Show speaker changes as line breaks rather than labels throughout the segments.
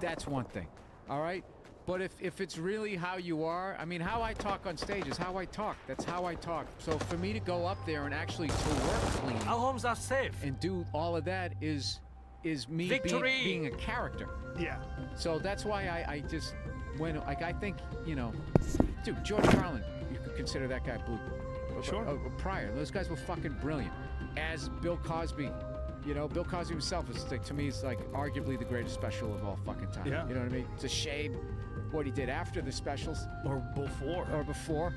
that's one thing. All right? But if it's really how you are, I mean, how I talk on stage is how I talk. That's how I talk. So for me to go up there and actually to work clean,
Our homes are safe.
and do all of that is me being a character.
Yeah.
So that's why I just when like I think, you know, dude, George Carlin, you could consider that guy blue.
Sure.
Prior, those guys were fucking brilliant. As Bill Cosby, you know, Bill Cosby himself is like, to me, is like arguably the greatest special of all fucking time.
Yeah.
You know what I mean? It's a shame what he did after the specials
Or before.
or before.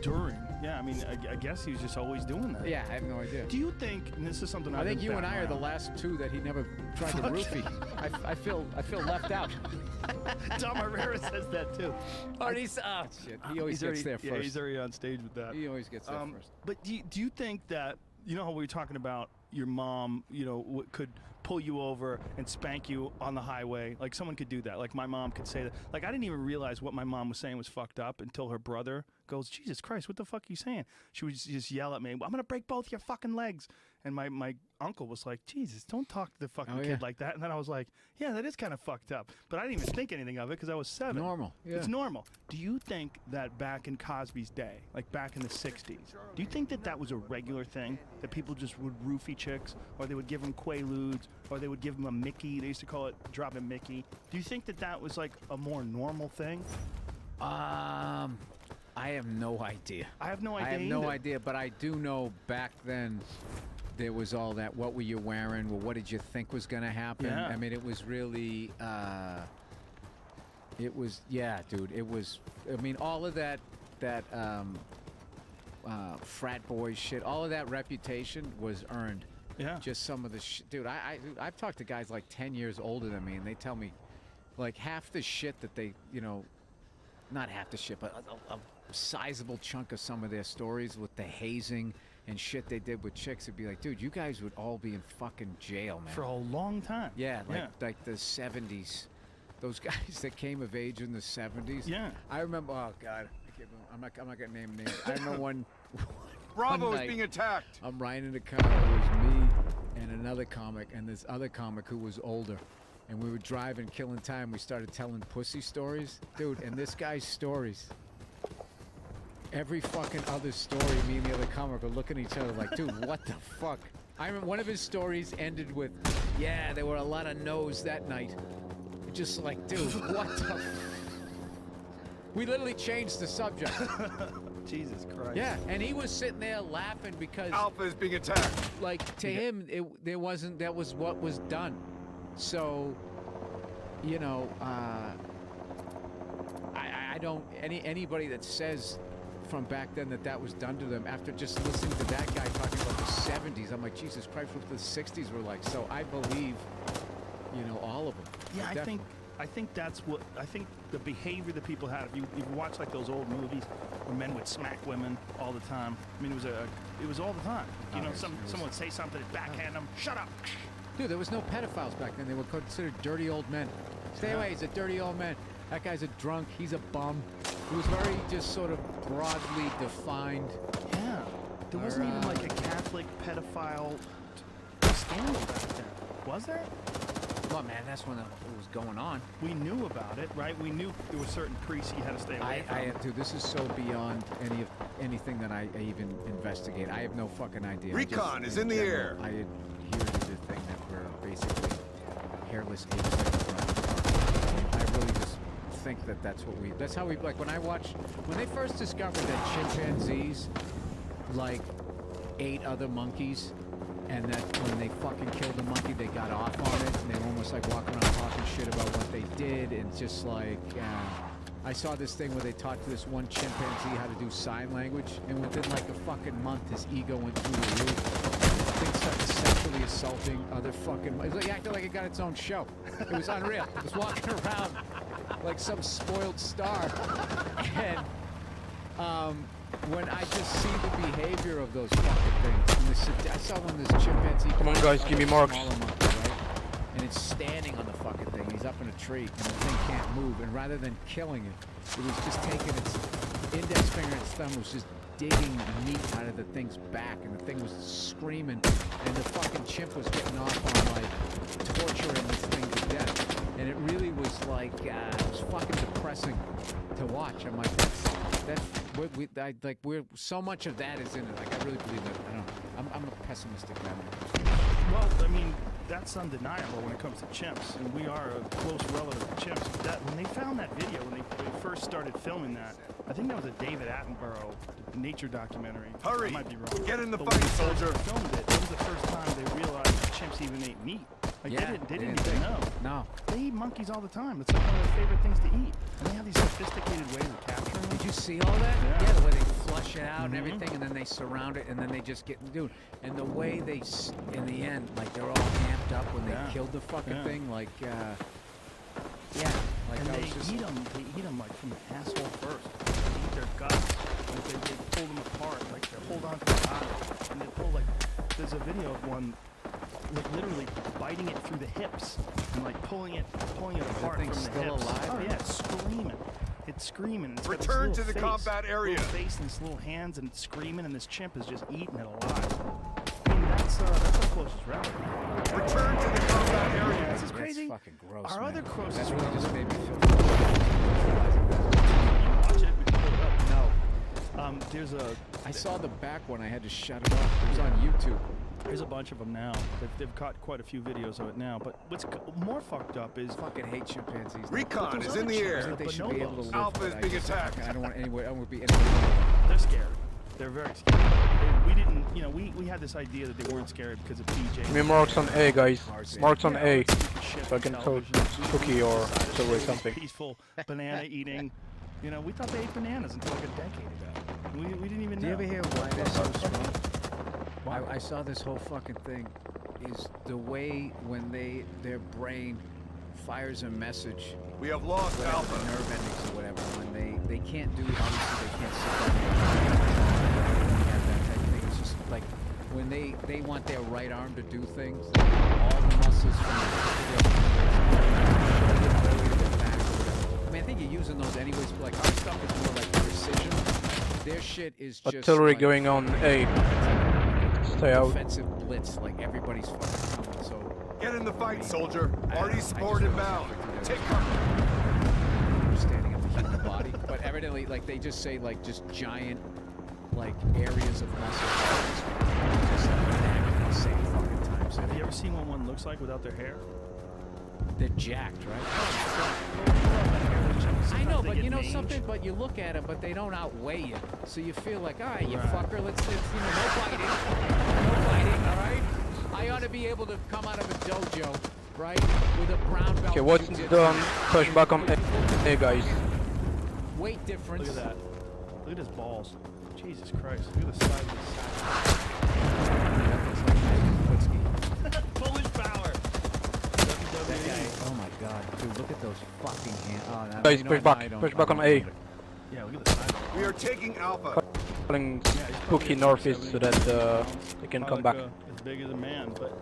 During. Yeah, I mean, I guess he was just always doing that.
Yeah, I have no idea.
Do you think, and this is something
I think you and I are the last two that he never tried to roofie. I feel left out.
Tom Herrera says that too.
Oh, he's shit. He always gets there first.
Yeah, he's already on stage with that.
He always gets there first.
But do you think that, you know how we were talking about your mom, you know, could pull you over and spank you on the highway? Like someone could do that. Like my mom could say that. Like I didn't even realize what my mom was saying was fucked up until her brother goes, Jesus Christ, what the fuck are you saying? She would just yell at me, I'm going to break both your fucking legs. And my uncle was like, Jesus, don't talk to the fucking kid like that. And then I was like, yeah, that is kind of fucked up. But I didn't even think anything of it because I was 7.
Normal. Yeah.
It's normal. Do you think that back in Cosby's day, like back in the 60s, do you think that that was a regular thing? That people just would roofie chicks, or they would give them Quaaludes, or they would give them a Mickey? They used to call it dropping Mickey. Do you think that that was like a more normal thing?
I have no idea.
I have no idea.
I have no
either.
idea, but I do know back then there was all that. What were you wearing? Well, what did you think was going to happen?
Yeah.
I mean, it was really. It was, yeah, dude. It was. I mean, all of that frat boy shit. All of that reputation was earned.
Yeah.
Just some of the dude. I've talked to guys like 10 years older than me, and they tell me, like half the shit that they, you know, not half the shit, but a sizable chunk of some of their stories with the hazing and shit they did with chicks would be like, dude, you guys would all be in fucking jail, man.
For a long time.
Yeah, like the 70s. Those guys that came of age in the 70s.
Yeah.
I remember, oh, God. I'm not going to name names. I remember one
Bravo
night,
is being attacked.
I'm riding in a car. It was me and another comic and this other comic who was older. And we were driving, killing time. We started telling pussy stories. Dude, and this guy's stories. Every fucking other story, me and the other comic were looking at each other like, dude, what the fuck? I remember one of his stories ended with, yeah, there were a lot of no's that night. Just like, dude, what the We literally changed the subject.
Jesus Christ.
Yeah, and he was sitting there laughing because
Alpha is being attacked.
like to him that was what was done. So, you know, I don't anybody that says from back then that was done to them after just listening to that guy talking about the 70s, I'm like, Jesus Christ, what the 60s were like. So I believe, you know, all of them.
Yeah, I
Definitely.
think that's what I think the behavior that people had. If you watch like those old movies where men would smack women all the time. I mean, it was all the time. You know, someone would say something, backhand them, shut up.
Dude, there was no pedophiles back then. They were considered dirty old men. Stay away, he's a dirty old man. That guy's a drunk, he's a bum. It was very just sort of broadly defined.
Yeah. There wasn't even like a Catholic pedophile scandal back then, was there?
Well, man, that's when it was going on.
We knew about it, right? We knew there were certain priests you had to stay away from.
Dude, this is so beyond anything that I even investigate. I have no fucking idea.
Recon is in the air.
I adhere to the thing that we're basically hairless apes that run. I really just think that's how we, like when they first discovered that chimpanzees like ate other monkeys, and that when they fucking killed the monkey, they got off on it, and they were almost like walking around talking shit about what they did, and just like, I saw this thing where they taught to this one chimpanzee how to do sign language, and within like a fucking month, his ego went through the roof. The thing started sexually assaulting other fucking, it was like acting like it got its own show. It was unreal. It was walking around like some spoiled star, and when I just see the behavior of those fucking things, I saw when this chimpanzee.
Come on, guys, give me marks.
Monkey, right? And it's standing on the fucking thing. He's up in a tree, and the thing can't move. And rather than killing it, it was just taking its index finger and its thumb was just digging the meat out of the thing's back, and the thing was screaming, and the fucking chimp was getting off on like torturing this thing to death. And it really was was like, it was fucking depressing to watch. I'm like, we're so much of that is in it. Like, I really believe that. I don't know. I'm a pessimistic guy.
Well, I mean, that's undeniable when it comes to chimps, and we are a close relative of chimps. But that, when they found that video, when they first started filming that, I think that was a David Attenborough nature documentary.
Hurry!
I might be wrong.
Get in the
But when
fight,
they first
soldier!
filmed it, it was the first time they realized that chimps even ate meat. Like
Yeah,
they didn't
they
even know.
No.
They eat monkeys all the time. It's like one of their favorite things to eat. And they have these sophisticated ways of capturing them.
Did you see all that?
Yeah.
The way they flush it out and
Mhm.
everything, and then they surround it, and then they just get, dude. And the way they, in the end, like they're all amped up when they
Yeah.
killed the fucking
Yeah.
thing, like, like
And
I
they
was just,
eat them like from the asshole first. They eat their guts. Like they pull them apart. Like they hold on to the body. And they pull like, there's a video of one like literally biting it through the hips and like pulling it apart
thing
from the
still
hips.
alive,
Oh
or-
yeah, it's screaming. It's screaming. It's got this
Return
little
to the
face,
combat area.
Little face and its little hands, and it's screaming, and this chimp is just eating it alive. I mean, that's our closest relative.
Return to the combat area.
This is crazy.
That's fucking gross,
Our
man.
other closest
That's really just
relative-
made me feel realizing that.
Watch it. We can pull it up.
No.
There's a
I saw the back one. I had to shut it off. It was on YouTube.
There's a bunch of them now. They've caught quite a few videos of it now. But what's more fucked up is
Fucking hate chimpanzees.
Recon
those
is in
other
the
chimps,
I
air.
think they should be able to live.
Alpha
but
is
I
being
just-
attacked.
I don't want anywhere. I want to be anywhere.
they're scared. They're very scared. We didn't, you know, we had this idea that they weren't scared because of PJ.
Give me marks on A, guys. Marks on A.
So
So I can tell cookie or silver or something.
Peaceful banana eating. You know, we thought they ate bananas until like a decade ago. We didn't even know.
Do you ever hear why they're so strong? I saw this whole fucking thing. Is the way when their brain fires a message,
We have lost
whatever,
Alpha.
the nerve endings or whatever, when they can't do, obviously they can't sit down and have that type of thing. It's just like when they want their right arm to do things, all the muscles from their back or whatever. I mean, I think you're using those anyways, but like our stuff is more like precision. Their shit is just
Artillery
like,
going on A. Stay out.
offensive blitz, like everybody's fucking coming, so
Get in the fight, soldier.
I
Already
just
sport
feel
inbound.
sorry for
Take
them.
cover.
understanding of the human body, but evidently, like they just say, like just giant, like areas of muscle, just like the same fucking times.
Have you ever seen what one looks like without their hair?
They're jacked, right? I know,
Sometimes they
but
get
you know
mange.
something, but you look at them, but they don't outweigh you, so you feel like, all right, you
Right.
fucker, let's you know, no fighting, all right? I ought to be able to come out of a dojo, right, with a brown belt.
Okay, what's
jiu-jitsu.
done? Push back on A, guys.
Weight difference.
Look at that. Look at his balls. Jesus Christ. Look at the size of his sack. Polish power.
That guy, oh my god, dude, look at those fucking hands. Oh, no,
Guys,
you know
push
what?
back.
No, I don't-
Push
I
back on
don't
A.
want it.
Yeah, look at the size.
We are taking Alpha.
Calling
Yeah, he's probably
cookie northeast so that
70 pounds.
they can
Not
come
like,
back.
as big as a man, but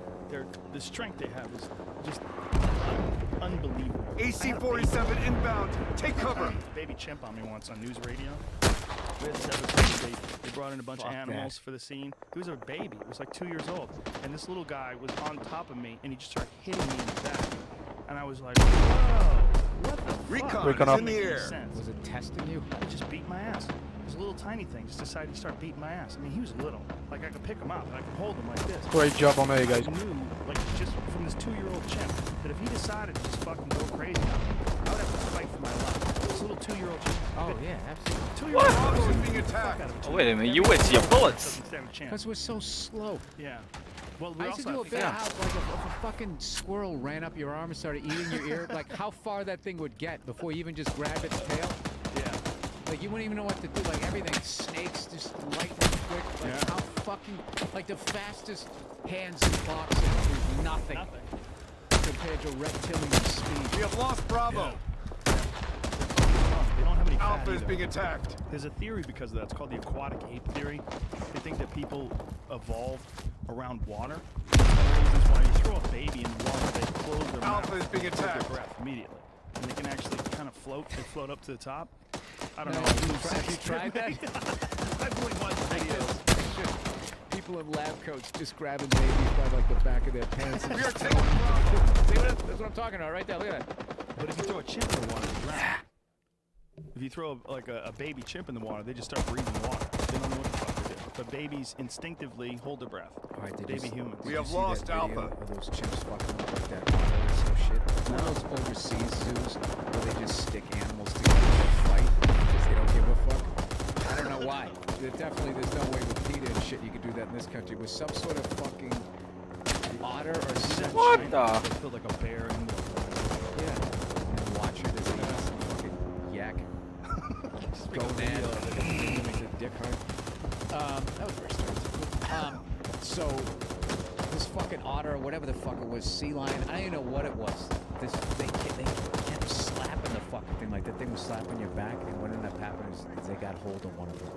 the strength they have is just unbelievable.
AC-47 inbound. Take
I had
cover.
a baby chimp on me once on news radio. We had this episode, they brought in a bunch
Fuck
of
that.
animals for the scene. He was a baby. He was like 2 years old. And this little guy was on top of me, and he just started hitting me in the back. And I was like, whoa, what the fuck?
Recon
Recon
is
up.
in the
Doesn't make any
air.
sense.
Was it testing you?
He just beat my ass. This little tiny thing just decided to start beating my ass. I mean, he was little. Like, I could pick him up, and I could hold him like this.
Great job on A, guys.
I knew, like, just from this 2-year-old chimp, that if he decided to just fucking go crazy on me, I would have to fight for my life. This little 2-year-old chimp.
Oh yeah, absolutely.
2-year-old
Bravo is being attacked.
Oh, wait a minute, you wait till your bullets.
Doesn't stand a chance.
Because we're so slow.
Yeah. Well, we
I used to
also
do a
have
bit
fear.
of how, like, if a fucking squirrel ran up your arm and started eating your ear, like how far that thing would get before you even just grabbed its tail.
Yeah.
Like you wouldn't even know what to do. Like everything, snakes, just lightning quick. Like
Yeah.
how fucking, like the fastest hands in boxing is nothing,
Nothing.
compared to reptilian speed.
We have lost Bravo.
They don't have any fat
Alpha is
either.
being attacked.
There's a theory because of that. It's called the aquatic ape theory. They think that people evolved around water. One of the reasons why you throw a baby in water, they close their
Alpha
mouth
is being
and hold
attacked.
their breath immediately. And they can actually kind of float. They float up to the top. I don't
No,
know.
have you tried that?
I've only watched videos.
People in lab coats just grabbing babies by like the back of their pants. And
We are
just
taking Bravo.
See what that's what I'm talking about right there. Look at that.
But if you throw a chimp in the water, they drown. If you throw a baby chimp in the water, they just start breathing water. They don't know what the fuck to do. But babies instinctively hold their breath.
All right,
Baby humans.
We
Did you
have
see
lost
that video
Alpha.
of those chimps fucking up like that auto shit? One of those overseas zoos where they just stick animals together to fight because they don't give a fuck. I don't know why. There's no way with PETA and shit you could do that in this country. With some sort of fucking otter or some
What
shit.
the?
They feel like a bear in the
Yeah. And watch it as they eat some fucking yak. Go mad. Makes a dick hard. That was very strange. So this fucking otter or whatever the fuck it was, sea lion, I don't even know what it was. They kept slapping the fucking thing, like the thing was slapping your back, and what ended up happening is they got hold of one of them,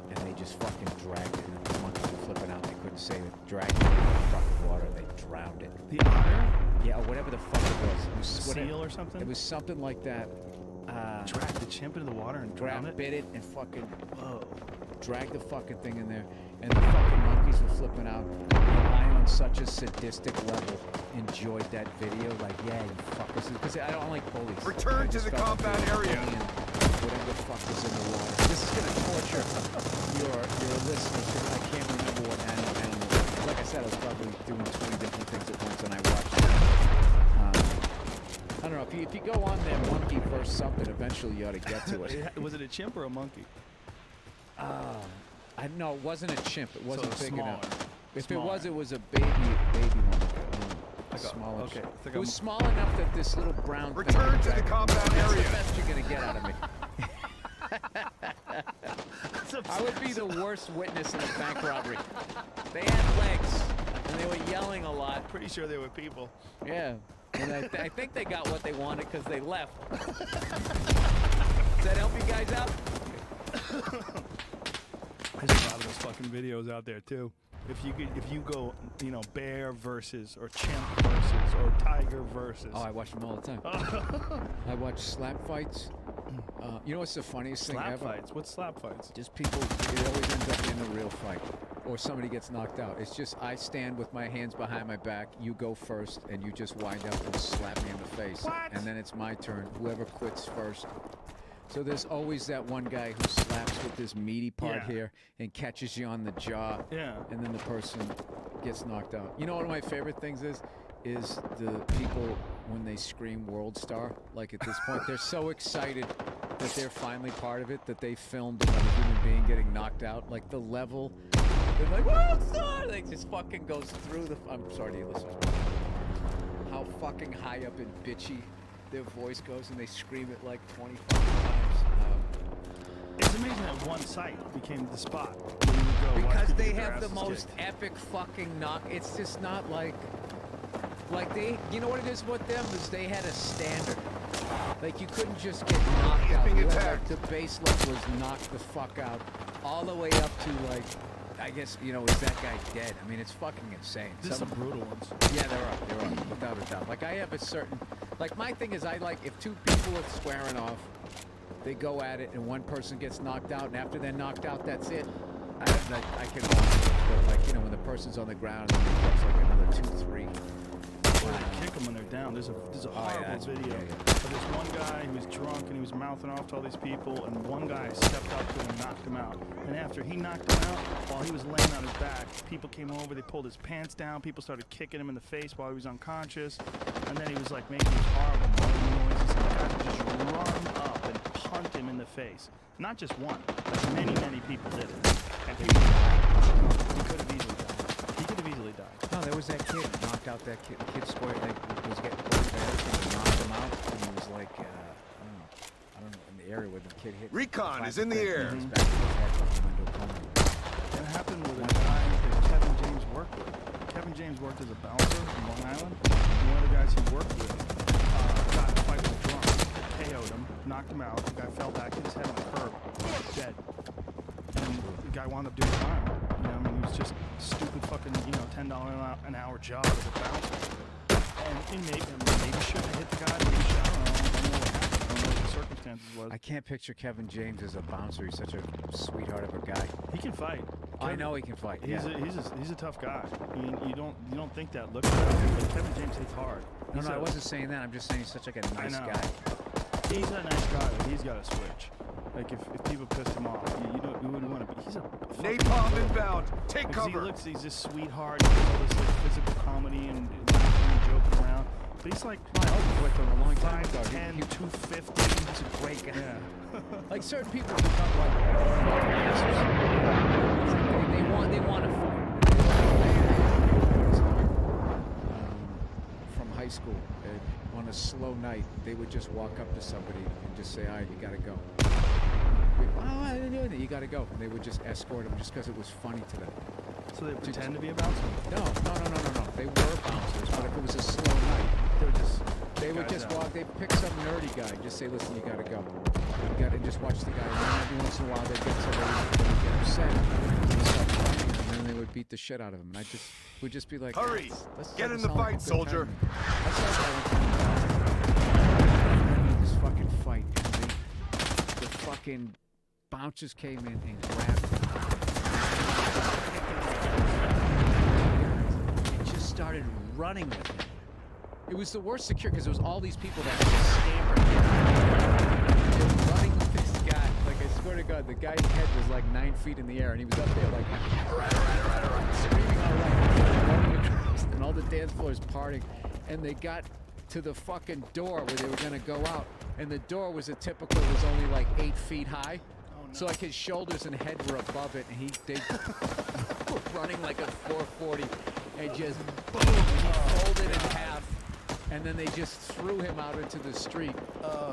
and they just fucking dragged it, and the monkeys were flipping out, they couldn't save it, dragged it into the fucking water, they drowned it.
The otter?
Yeah, or whatever the fuck it was. It was
Seal or something?
It was something like that.
Dragged the chimp into the water and drowned it?
Bit it and fucking
Whoa.
dragged the fucking thing in there, and the fucking monkeys were flipping out. And I, on such a sadistic level, enjoyed that video. Like, yeah, you fuckers, because I don't like bullies.
Return
I
to
just
the
felt like
combat
they were
area.
bullying whatever the fuck was in the water. This is gonna torture your listeners. 'Cause I can't remember what animal was. Like I said, I was probably doing 20 different things at once, and I watched it. I don't know, if you go on there, monkey versus something, eventually you ought to get to it.
Was it a chimp or a monkey?
I know it wasn't a chimp. It wasn't
So
big
smaller.
enough. If
Smaller.
it was a baby one.
Like a-
Smaller.
okay, it's like
It
a-
was small enough that this little brown
Return
thing
to the combat
That's
area.
the best you're gonna get out of me. I would be the worst witness in a bank robbery. They had legs and they were yelling a lot.
Pretty sure they were people.
Yeah. And I think they got what they wanted because they left. Does that help you guys out?
There's a lot of those fucking videos out there too. If you go, bear versus or chimp versus or tiger versus.
Oh, I watch them all the time. I watch slap fights. You know what's the funniest thing
Slap
ever?
fights. What's slap fights?
Just people, it always ends up in a real fight. Or somebody gets knocked out. It's just I stand with my hands behind my back, you go first, and you just wind up and slap me in the face.
What?
And then it's my turn. Whoever quits first. So there's always that one guy who slaps with this meaty part
Yeah.
here and catches you on the jaw.
Yeah.
And then the person gets knocked out. You know one of my favorite things is the people when they scream World Star. Like at this point, they're so excited that they're finally part of it that they filmed another human being getting knocked out. Like the level, they're like World Star. They just fucking goes through the. I'm sorry to you listeners. How fucking high up and bitchy their voice goes, and they scream it like 25 times.
It's amazing that one site became the spot where you would go watch
Because
people
they
get their
have the
asses
most
kicked.
epic fucking knock. It's just not like they. You know what it is with them is they had a standard. Like you couldn't just get knocked out.
being
You had,
attacked.
like, the base level was knocked the fuck out, all the way up to like, I guess is that guy dead? I mean, it's fucking insane.
There's some brutal ones.
Yeah, they're up, without a doubt. Like I have a certain, like my thing is I like if two people are squaring off, they go at it and one person gets knocked out, and after they're knocked out, that's it. I can watch it, but like when the person's on the ground and they catch like another 2-3.
Or they kick them when they're down. There's a horrible
that's-
video
yeah, yeah.
of this one guy who was drunk and he was mouthing off to all these people, and one guy stepped up to him and knocked him out. And after he knocked him out, while he was laying on his back, people came over, they pulled his pants down, people started kicking him in the face while he was unconscious, and then he was like making these horrible moaning noises, and the guy would just run up and punt him in the face. Not just one, like many people did it. And he could have easily died. He could have easily died.
No, there was that kid knocked out that kid. The kid scored, like, was getting pulled back and knocked him out, and he was like, I don't know, in the area where the kid hit.
Recon is in the air.
His back of his head from the window coming.
It happened with a guy that Kevin James worked with. Kevin James worked as a bouncer in Long Island. And one of the guys he worked with got in a fight with a drunk, KO'd him, knocked him out. The guy fell back, hit his head on the curb, dead. And the guy wound up doing time. He was just stupid fucking, $10 an hour job as a bouncer. And maybe shouldn't have hit the guy. Maybe I don't know what happened. I don't know what the circumstances was.
I can't picture Kevin James as a bouncer. He's such a sweetheart of a guy.
He can fight.
I know he can fight.
He's
Yeah.
he's a tough guy. I mean, you don't think that looking at him, but Kevin James hits hard.
No, I wasn't saying that. I'm just saying he's such like a nice
know.
guy.
He's a nice guy, but he's got to switch. Like if people pissed him off, you wouldn't want to be. He's a fucking
Napalm inbound. Take
because
cover.
he's this sweetheart. He does all this like, physical comedy and laughing and joking around. But he's like
My uncle with him a long time ago.
5'10",
He
250.
He's a great guy.
Yeah.
Like certain people become like they want to fight. From high school, on a slow night, they would just walk up to somebody and just say, "All right, you gotta go." You gotta go. And they would just escort them just because it was funny to them.
So they pretend to be a bouncer.
No. They were bouncers, but if it was a slow night, they would just walk. They'd pick some nerdy guy and just say, "Listen, you gotta go." You gotta just watch the guy. And then every once in a while, they'd get somebody they would get upset, and start fighting, and then they would beat the shit out of him. And I just would just be like,
Hurry!
Let's
Get
have
in
a
the
song,
fight,
good
soldier.
time." That's how I went to this fucking fight. And the fucking bouncers came in and grabbed him. And just started running with him. It was the worst security because there was all these people that just scampered. They were running with this guy. Like I swear to God, the guy's head was like 9 feet in the air, and he was up there like screaming all right, running across, and all the dance floors partying. And they got to the fucking door where they were gonna go out, and the door was was only like 8 feet high. So like his shoulders and head were above it, and they were running like a 440, and just boom, he folded in half, and then they just threw him out into the street.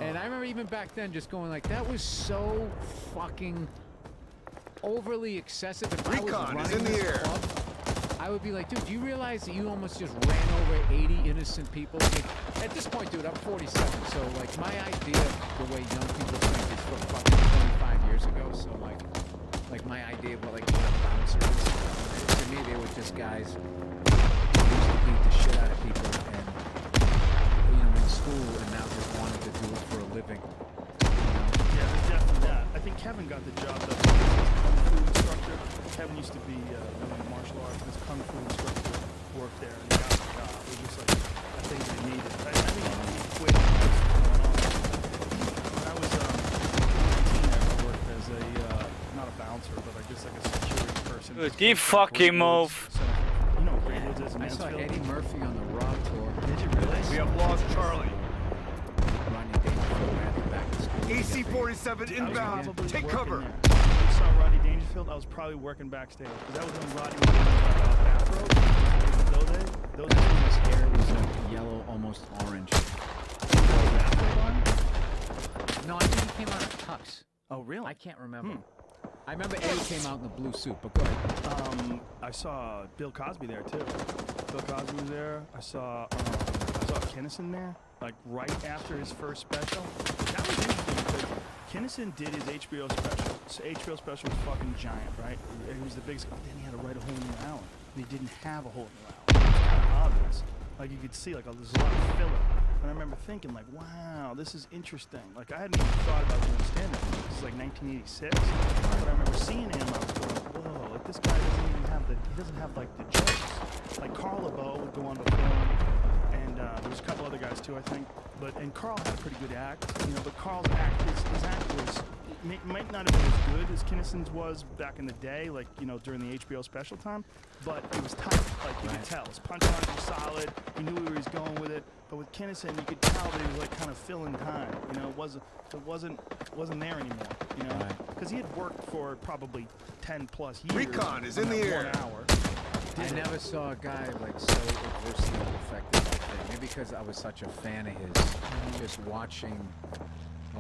And I remember even back then just going like, that was so fucking overly excessive. If I was
Recon is
running
in the
this
air.
club, I would be like, dude, do you realize that you almost just ran over 80 innocent people? Like, at this point, dude, I'm 47, so like my idea of the way young people think is from fucking 25 years ago. So like my idea of what a bouncer is, to me, they were just guys who used to beat the shit out of people and in school, and now just wanted to do it for a living.
Yeah, there's definitely that. I think Kevin got the job though. He's a kung fu instructor. Kevin used to be doing martial arts. His kung fu instructor worked there, and he got the job. It was just like a thing they needed. I think he quit. When I was 19, I worked as a not a bouncer, but I guess like a security person.
Keep fucking move.
You know what Greenwoods is in
I saw
Mansfield?
Eddie Murphy on the Raw tour.
Did you really?
We have lost Charlie.
Rodney Dangerfield ran him back to school.
AC-47
I was
inbound.
probably
Take
working
cover.
there. When you saw Rodney Dangerfield, I was probably working backstage. Because that was when Rodney was doing bathrobe. Those days.
His hair was like yellow, almost orange. No, I think he came out of tux.
Oh, really?
I can't remember. I remember Eddie came out in the blue suit, but go ahead.
I saw Bill Cosby there too. Bill Cosby was there. I saw Kinnison there, like right after his first special. That was interesting because Kinnison did his HBO special. So HBO special was fucking giant, right? It was the biggest. But then he had to write a whole new hour. And he didn't have a whole new hour. It was kind of obvious. Like you could see, like there's a lot of filler. And I remember thinking, like, wow, this is interesting. Like I hadn't even thought about doing stand-up. This is like 1986. But I remember seeing him. I was going, whoa, like this guy doesn't even have the. He doesn't have like the jokes. Like Carl LeBeau would go on before him, and there was a couple other guys too, I think. And Carl had a pretty good act, But Carl's act, his act was might not have been as good as Kinnison's was back in the day, like during the HBO special time. But it was tight, like you could tell. His punchlines were solid. He knew where he was going with it. But with Kinnison, you could tell that he was like kind of filling time. It wasn't there anymore. Because he had worked for probably 10+ years.
Recon is in the air.
1 hour.
I never saw a guy like so adversely affected by thing. Maybe because I was such a fan of his, just watching,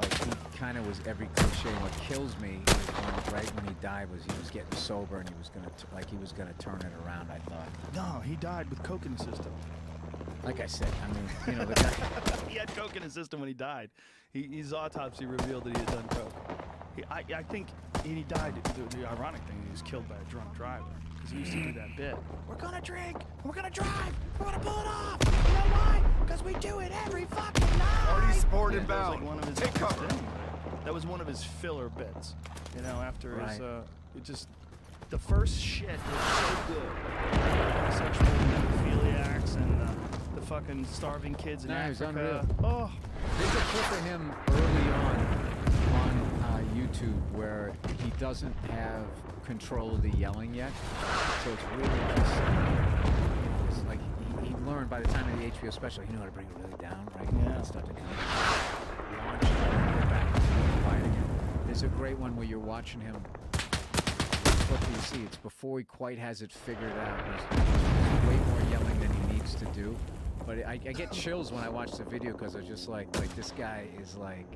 like he kind of was every cliche. And what kills me is right when he died was he was getting sober and he was gonna turn it around. I thought.
No, he died with coke in his system.
Like I said, I mean, the guy.
He had coke in his system when he died. His autopsy revealed that he had done coke. I think he died. The ironic thing, he was killed by a drunk driver. Because he used to do that bit. We're gonna drink, we're gonna drive, we're gonna pull it off. You know why? Because we do it every fucking night.
Party sport
That was
inbound.
like one of his
Take cover.
That was one of his filler bits. After
Right.
his the first shit was so good. Sexual hephiliacs and the fucking starving kids in
No, it was
Africa.
unreal.
Oh,
There's a clip of him early on YouTube where he doesn't have control of the yelling yet, so it's really just, it's like he learned by the time of the HBO special, he knew how to bring it really down, right?
Yeah.
And start to kind of launch it and go back to being quiet again. There's a great one where you're watching him. What do you see? It's before he quite has it figured out. He's way more yelling than he needs to do. But I get chills when I watch the video because I just like this guy is like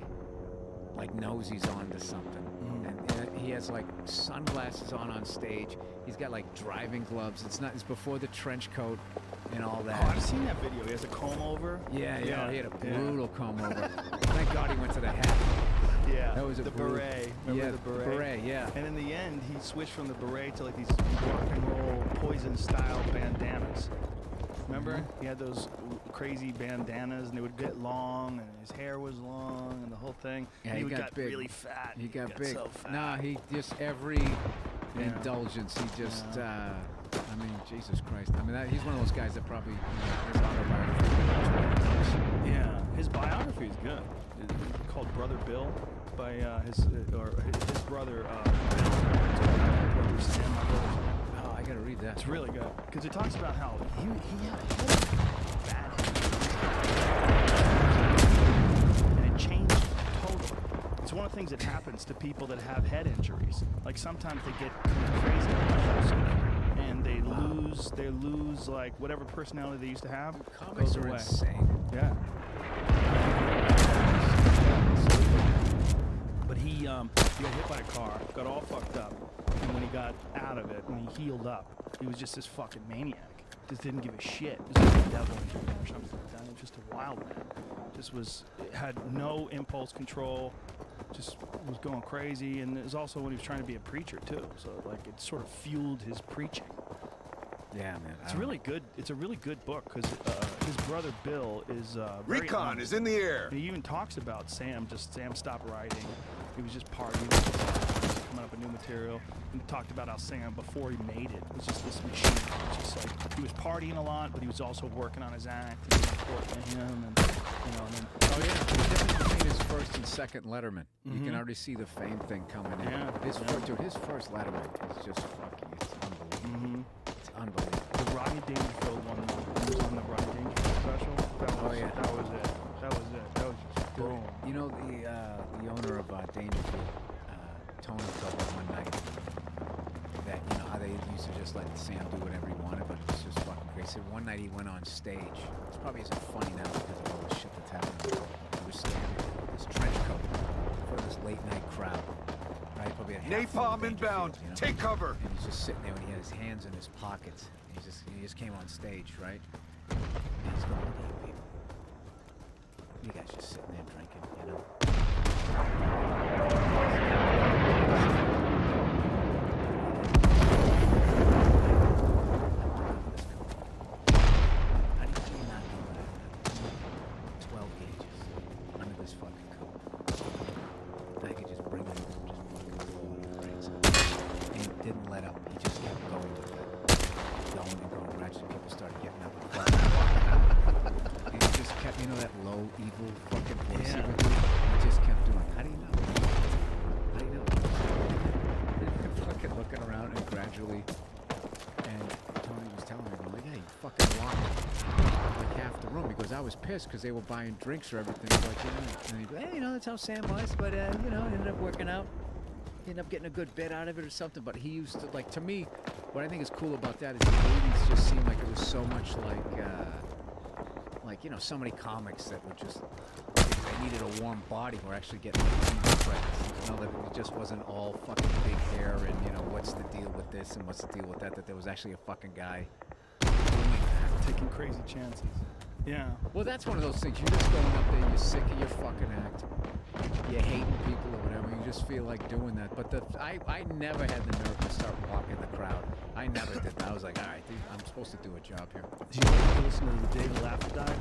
knows he's on to something. And he has like sunglasses on stage. He's got like driving gloves. It's before the trench coat and all that.
oh, I've seen that video. He has a comb over.
Yeah, he had a
Yeah.
brutal comb over. Thank God he went to the hat.
Yeah,
That was a
the
brutal-
beret. Remember
Yeah,
the beret?
beret, yeah.
And in the end, he switched from the beret to like these rock and roll Poison-style bandanas. Remember?
Mm-hmm.
He had those crazy bandanas, and they would get long, and his hair was long, and the whole thing.
Yeah,
and
he
he
got
got
big.
really fat.
He got big.
So fat.
Nah, he just every indulgence. He just. I mean, Jesus Christ. I mean, he's one of those guys that probably his autobiography.
Yeah, his biography is good. It's called Brother Bill by his brother. Brother Sam, my brother Sam.
Oh, I gotta read that.
It's really good because it talks about how he had bad and it changed totally. It's one of the things that happens to people that have head injuries. Like sometimes they get crazy and they lose like whatever personality they used to have.
Comics
goes
are
away.
insane.
Yeah. But he got hit by a car, got all fucked up, and when he got out of it, when he healed up, he was just this fucking maniac. Just didn't give a shit. Just like a devil in him or something like that. He was just a wild man. Had no impulse control, just was going crazy, and it was also when he was trying to be a preacher too. So like it sort of fueled his preaching.
Yeah, man.
It's really good. It's a really good book because his brother Bill is very
Recon
honest.
is in the air.
And he even talks about Sam. Sam stopped writing. He was just partying, coming up with new material. And talked about how Sam, before he made it, was just this machine. It was just like he was partying a lot, but he was also working on his act. It was important to him, and and then
Oh yeah, the difference between his first and second Letterman. You can already see the fame thing coming in.
Yeah,
His
yeah.
first, dude, his first Letterman is just fucking. It's unbelievable. It's unbelievable.
the Rodney Dangerfield one. He was on the Rodney Dangerfield special. That was,
yeah.
That was it. That was it. That was just boom.
You know the owner of Dangerfield, Tony told me one night that how they used to just let Sam do whatever he wanted, but it was just fucking crazy. One night he went on stage. It probably isn't funny now because of all the shit that's happening. He was standing with this trench coat for this late night crowd. Right, probably had half full of
Napalm inbound.
Dangerfield,
Take cover.
And he's just sitting there and he had his hands in his pockets. He just came on stage, right? And he's going, look at you people. You guys just sitting there drinking, How do you not know that? 12 gauges under this fucking coat. I could just bring it and just fucking blow it your brains out. And he didn't let up. He just kept going with it. Going and going. Gradually people started getting up and fucking walking out. And he just kept, that low, evil fucking voice he would do? He just kept doing, how do you know? How do you know? Fucking looking around and gradually, and Tony was telling me, like, hey, you fucking locked like half the room. He goes, I was pissed because they were buying drinks or everything. He's like, and he goes, hey, that's how Sam was, but, ended up working out. He ended up getting a good bit out of it or something, but he used to, like, to me, what I think is cool about that is the 80s just seemed like it was so much like so many comics that were just, they needed a warm body were actually getting credits. That it just wasn't all fucking big hair and, what's the deal with this and what's the deal with that, that there was actually a fucking guy doing that.
Taking crazy chances. Yeah.
Well, that's one of those things. You're just going up there, you're sick of your fucking act. You're hating people or whatever. You just feel like doing that. But I never had the nerve to start walking the crowd. I never did that. I was like, all right, dude, I'm supposed to do a job here.
Did you ever listen to the Day the Laughter Died?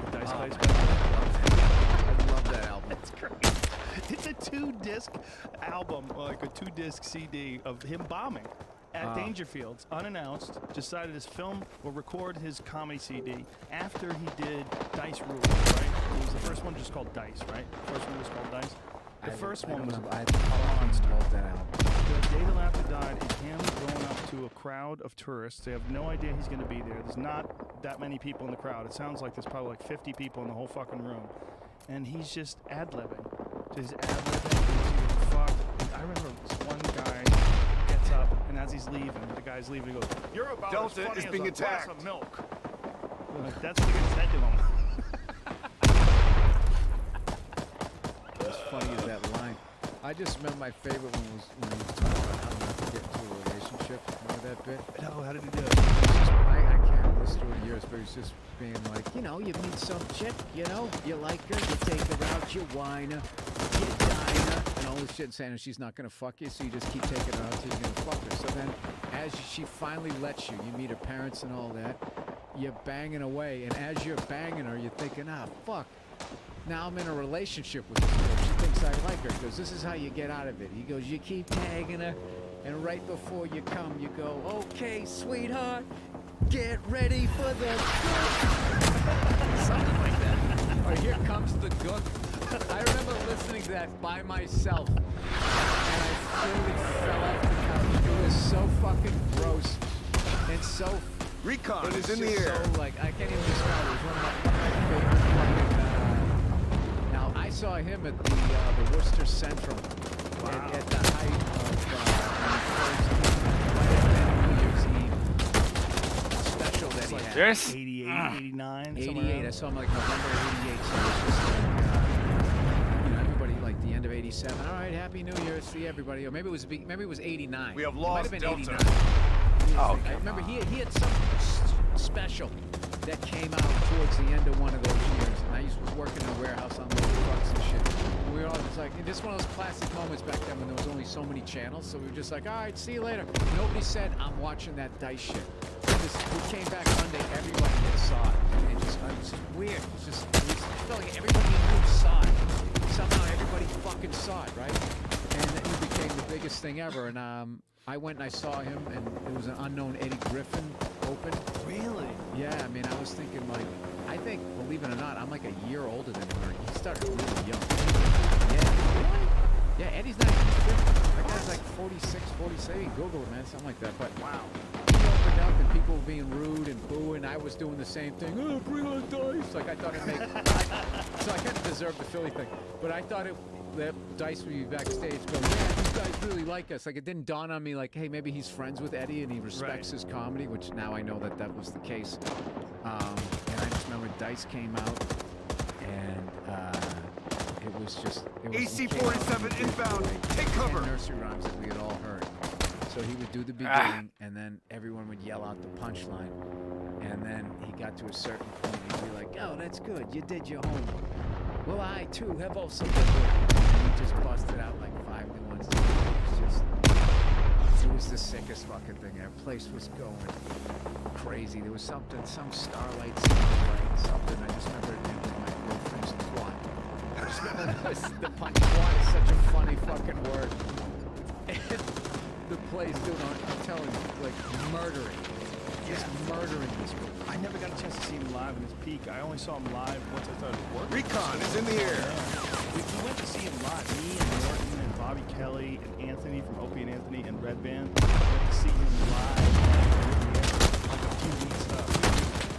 The Dice Dice Band?
I love that album.
It's great. It's a 2-disc album, like a 2-disc CD of him bombing. at Dangerfield's, unannounced, decided to film or record his comedy CD after he did Dice Rules, right? It was the first one just called Dice, right? The first one was called Dice. The first one was
I rolled that out.
The Day the Laughter Died is him going up to a crowd of tourists. They have no idea he's going to be there. There's not that many people in the crowd. It sounds like there's probably like 50 people in the whole fucking room. And he's just ad-libbing. Just ad-libbing. Fuck. I remember this one guy gets up, and as he's leaving, the guy's leaving, he goes, "You're about
Delta
as funny
is
as
being
a glass
attacked."
of milk." Like, that's what he said to him.
As funny as that line. I just remember my favorite one was when he was talking about how not to get into a relationship. Remember that bit?
No, how did he do it?
I can't listen to it in years, but he's just being like, you know, you meet some chick, you know, you like her, you take her out, you whine her, you dine her, and all this shit, and saying she's not gonna fuck you, so you just keep taking her out till you're gonna fuck her. So then, as she finally lets you, you meet her parents and all that, you're banging away, and as you're banging her, you're thinking, ah, fuck. Now I'm in a relationship with this girl. She thinks I like her. He goes, this is how you get out of it. He goes, you keep tagging her, and right before you come, you go, okay, sweetheart, get ready for the gook. Something like that. Or here comes the gook. I remember listening to that by myself, and I literally fell off the couch. It was so fucking gross and so...
Recon
It
is
was
in the
just
air.
So, like, I can't even describe it. It was one of my favorite fucking, now, I saw him at the Worcester Central at the height of New Year's Eve special that he had.
Yes.
88, 89,
88. I saw him like November 88. So it was just like, you know, everybody like the end of 87. All right, Happy New Year, see everybody. Or maybe it was 89.
We have
It might
lost
have been
Delta.
89.
Oh,
I remember he had some special that came out towards the end of one of those years, and I was working in a warehouse on little trucks and shit. And we were all just like, and this one of those classic moments back then when there was only so many channels, so we were just like, all right, see you later. Nobody said, I'm watching that Dice shit. We came back Monday, everybody that saw it, and it was just weird. It felt like everybody knew saw it. Somehow everybody fucking saw it, right? And then it became the biggest thing ever, and I went and I saw him, and it was an unknown Eddie Griffin open.
Really?
Yeah, I mean, I was thinking, like, I think, believe it or not, I'm like a year older than him. He started really young. Yeah. Really? Yeah, Eddie's not even 50. That guy's like 46, 47. Google it, man, something like that. But wow. He opened up, and people were being rude and booing. I was doing the same thing. Oh, bring on Dice. Like, I thought it'd make... so I kind of deserved the Philly thing. But I thought that Dice would be backstage going, yeah, these guys really like us. Like, it didn't dawn on me, like, hey, maybe he's friends with Eddie and he respects his comedy, which now I know that was the case. And I just remember Dice came out, and it was just...
AC-47 inbound. Take cover.
Nursery rhymes that we had all heard. So he would do the beginning, and then everyone would yell out the punchline. And then he got to a certain point, and he'd be like, oh, that's good. You did your homework. Well, I, too, have also done it. And he just busted out like 5 new ones. It was the sickest fucking thing. That place was going crazy. There was something, some starlight, something. I just remember it ended with my girlfriend's twat. I just remember the punch twat is such a funny fucking word. And the place, dude, I'm telling you, like, murdering. Just murdering this movie.
I never got a chance to see him live in his peak. I only saw him live once I started working.
Recon is in the air.
We went to see him live. Me and Norton and Bobby Kelly and Anthony from Opie and Anthony and Red Band went to see him live like a few weeks ago.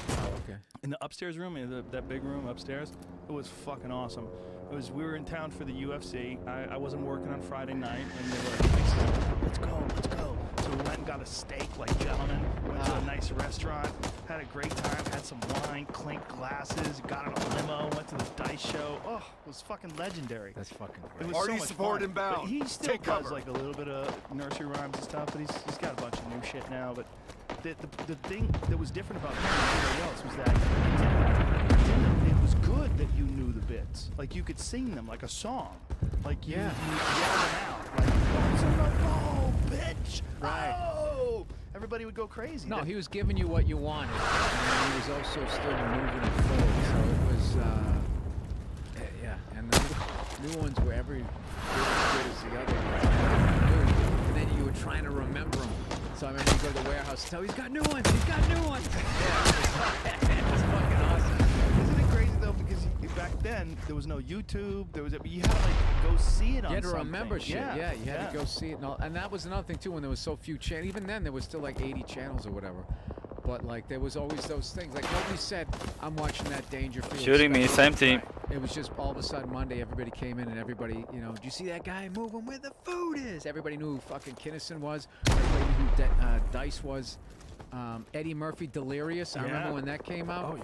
Oh, okay.
In the upstairs room, in that big room upstairs. It was fucking awesome. We were in town for the UFC. I wasn't working on Friday night, and they were like, let's go. So we went and got a steak like gentlemen, went to a nice restaurant, had a great time, had some wine, clinked glasses, got in a limo, went to the Dice show. Oh, it was fucking legendary.
That's fucking
It
great.
was so
Artie
much
support
fun.
inbound.
But he still
Take
does
cover.
like a little bit of nursery rhymes and stuff, but he's got a bunch of new shit now. But the thing that was different about him and everybody else was that it was good that you knew the bits. Like you could sing them like a song. Like you yelled them out. Like, oh, bitch.
Right.
Oh. Everybody would go crazy.
No, he was giving you what you wanted, and he was also still moving it forward. So it was, yeah. And the new ones were every bit as good as the other ones. And then you were trying to remember them. So I remember you go to the warehouse, tell he's got new ones. He's got new ones. Yeah, it's fucking awesome.
Isn't it crazy though? Because back then there was no YouTube. There was you had to like go see it on
You had to
something.
remember shit. Yeah, you had to go see it and all. And that was another thing too. When there was so few channels, even then there was still like 80 channels or whatever. But like there was always those things. Like nobody said, "I'm watching that Dangerfield."
Shooting me,
special."
same team.
It was just all of a sudden Monday, everybody came in and everybody, you know, do you see that guy moving where the food is? Everybody knew who fucking Kinnison was. Everybody knew who Dice was. Eddie Murphy, Delirious. I remember when that came out.
Oh yeah.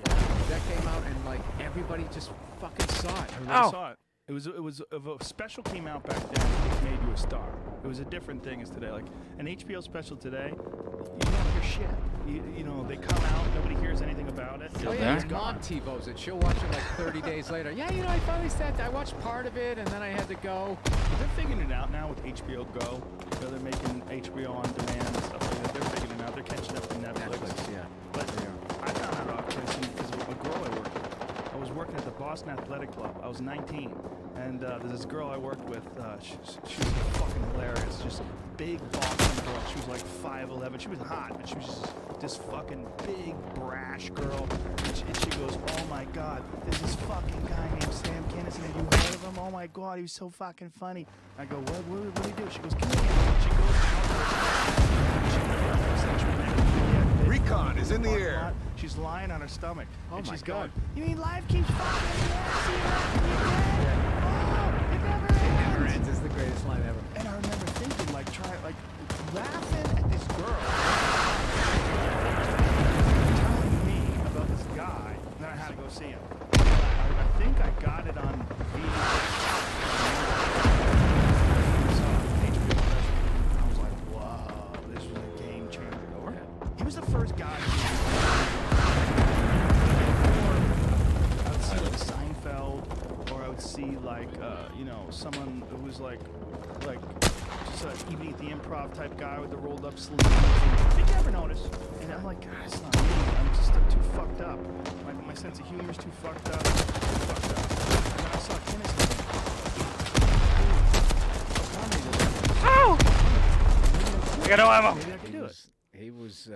That came out and like everybody just fucking saw it.
Everybody saw it. It was if a special came out back then, it made you a star. It was a different thing as today. Like an HBO special today, you don't hear shit. You know, they come out, nobody hears anything about it.
Oh yeah, his mom TiVos it. She'll watch it like 30 days later. Yeah, you know, I finally sat. I watched part of it and then I had to go.
But they're figuring it out now with HBO Go. You know, they're making HBO on demand and stuff like that. They're figuring it out. They're catching up to Netflix.
Yeah.
But I found out about Kinnison because of a girl I worked with. I was working at the Boston Athletic Club. I was 19. And there's this girl I worked with. She was fucking hilarious. Just big Boston girl. She was like 5'11". She was hot, but she was just this fucking big, brash girl. And she goes, "Oh my God, there's this fucking guy named Sam Kinnison. Have you heard of him? Oh my God, he was so fucking funny." I go, what do you do? She goes, "Come here." She goes out.
Recon is in the air.
She's lying on her stomach.
Oh
and
my
she's
God.
going, "You mean life keeps fucking it never ends.
It's the greatest line ever.
And I remember thinking, laughing at this girl telling me about this guy, and then I had to go see him. I think I got it on video. I was like, whoa, this was a game changer. He was the first guy. I would see like Seinfeld, or I would see like you know, someone who was like just an evening at the improv type guy with the rolled up sleeves. Did you ever notice? And I'm like, God, it's not me. I'm too fucked up. My sense of humor is too fucked up. And then I saw Kinnison.
I got no ammo.
Maybe I could do it.
He was.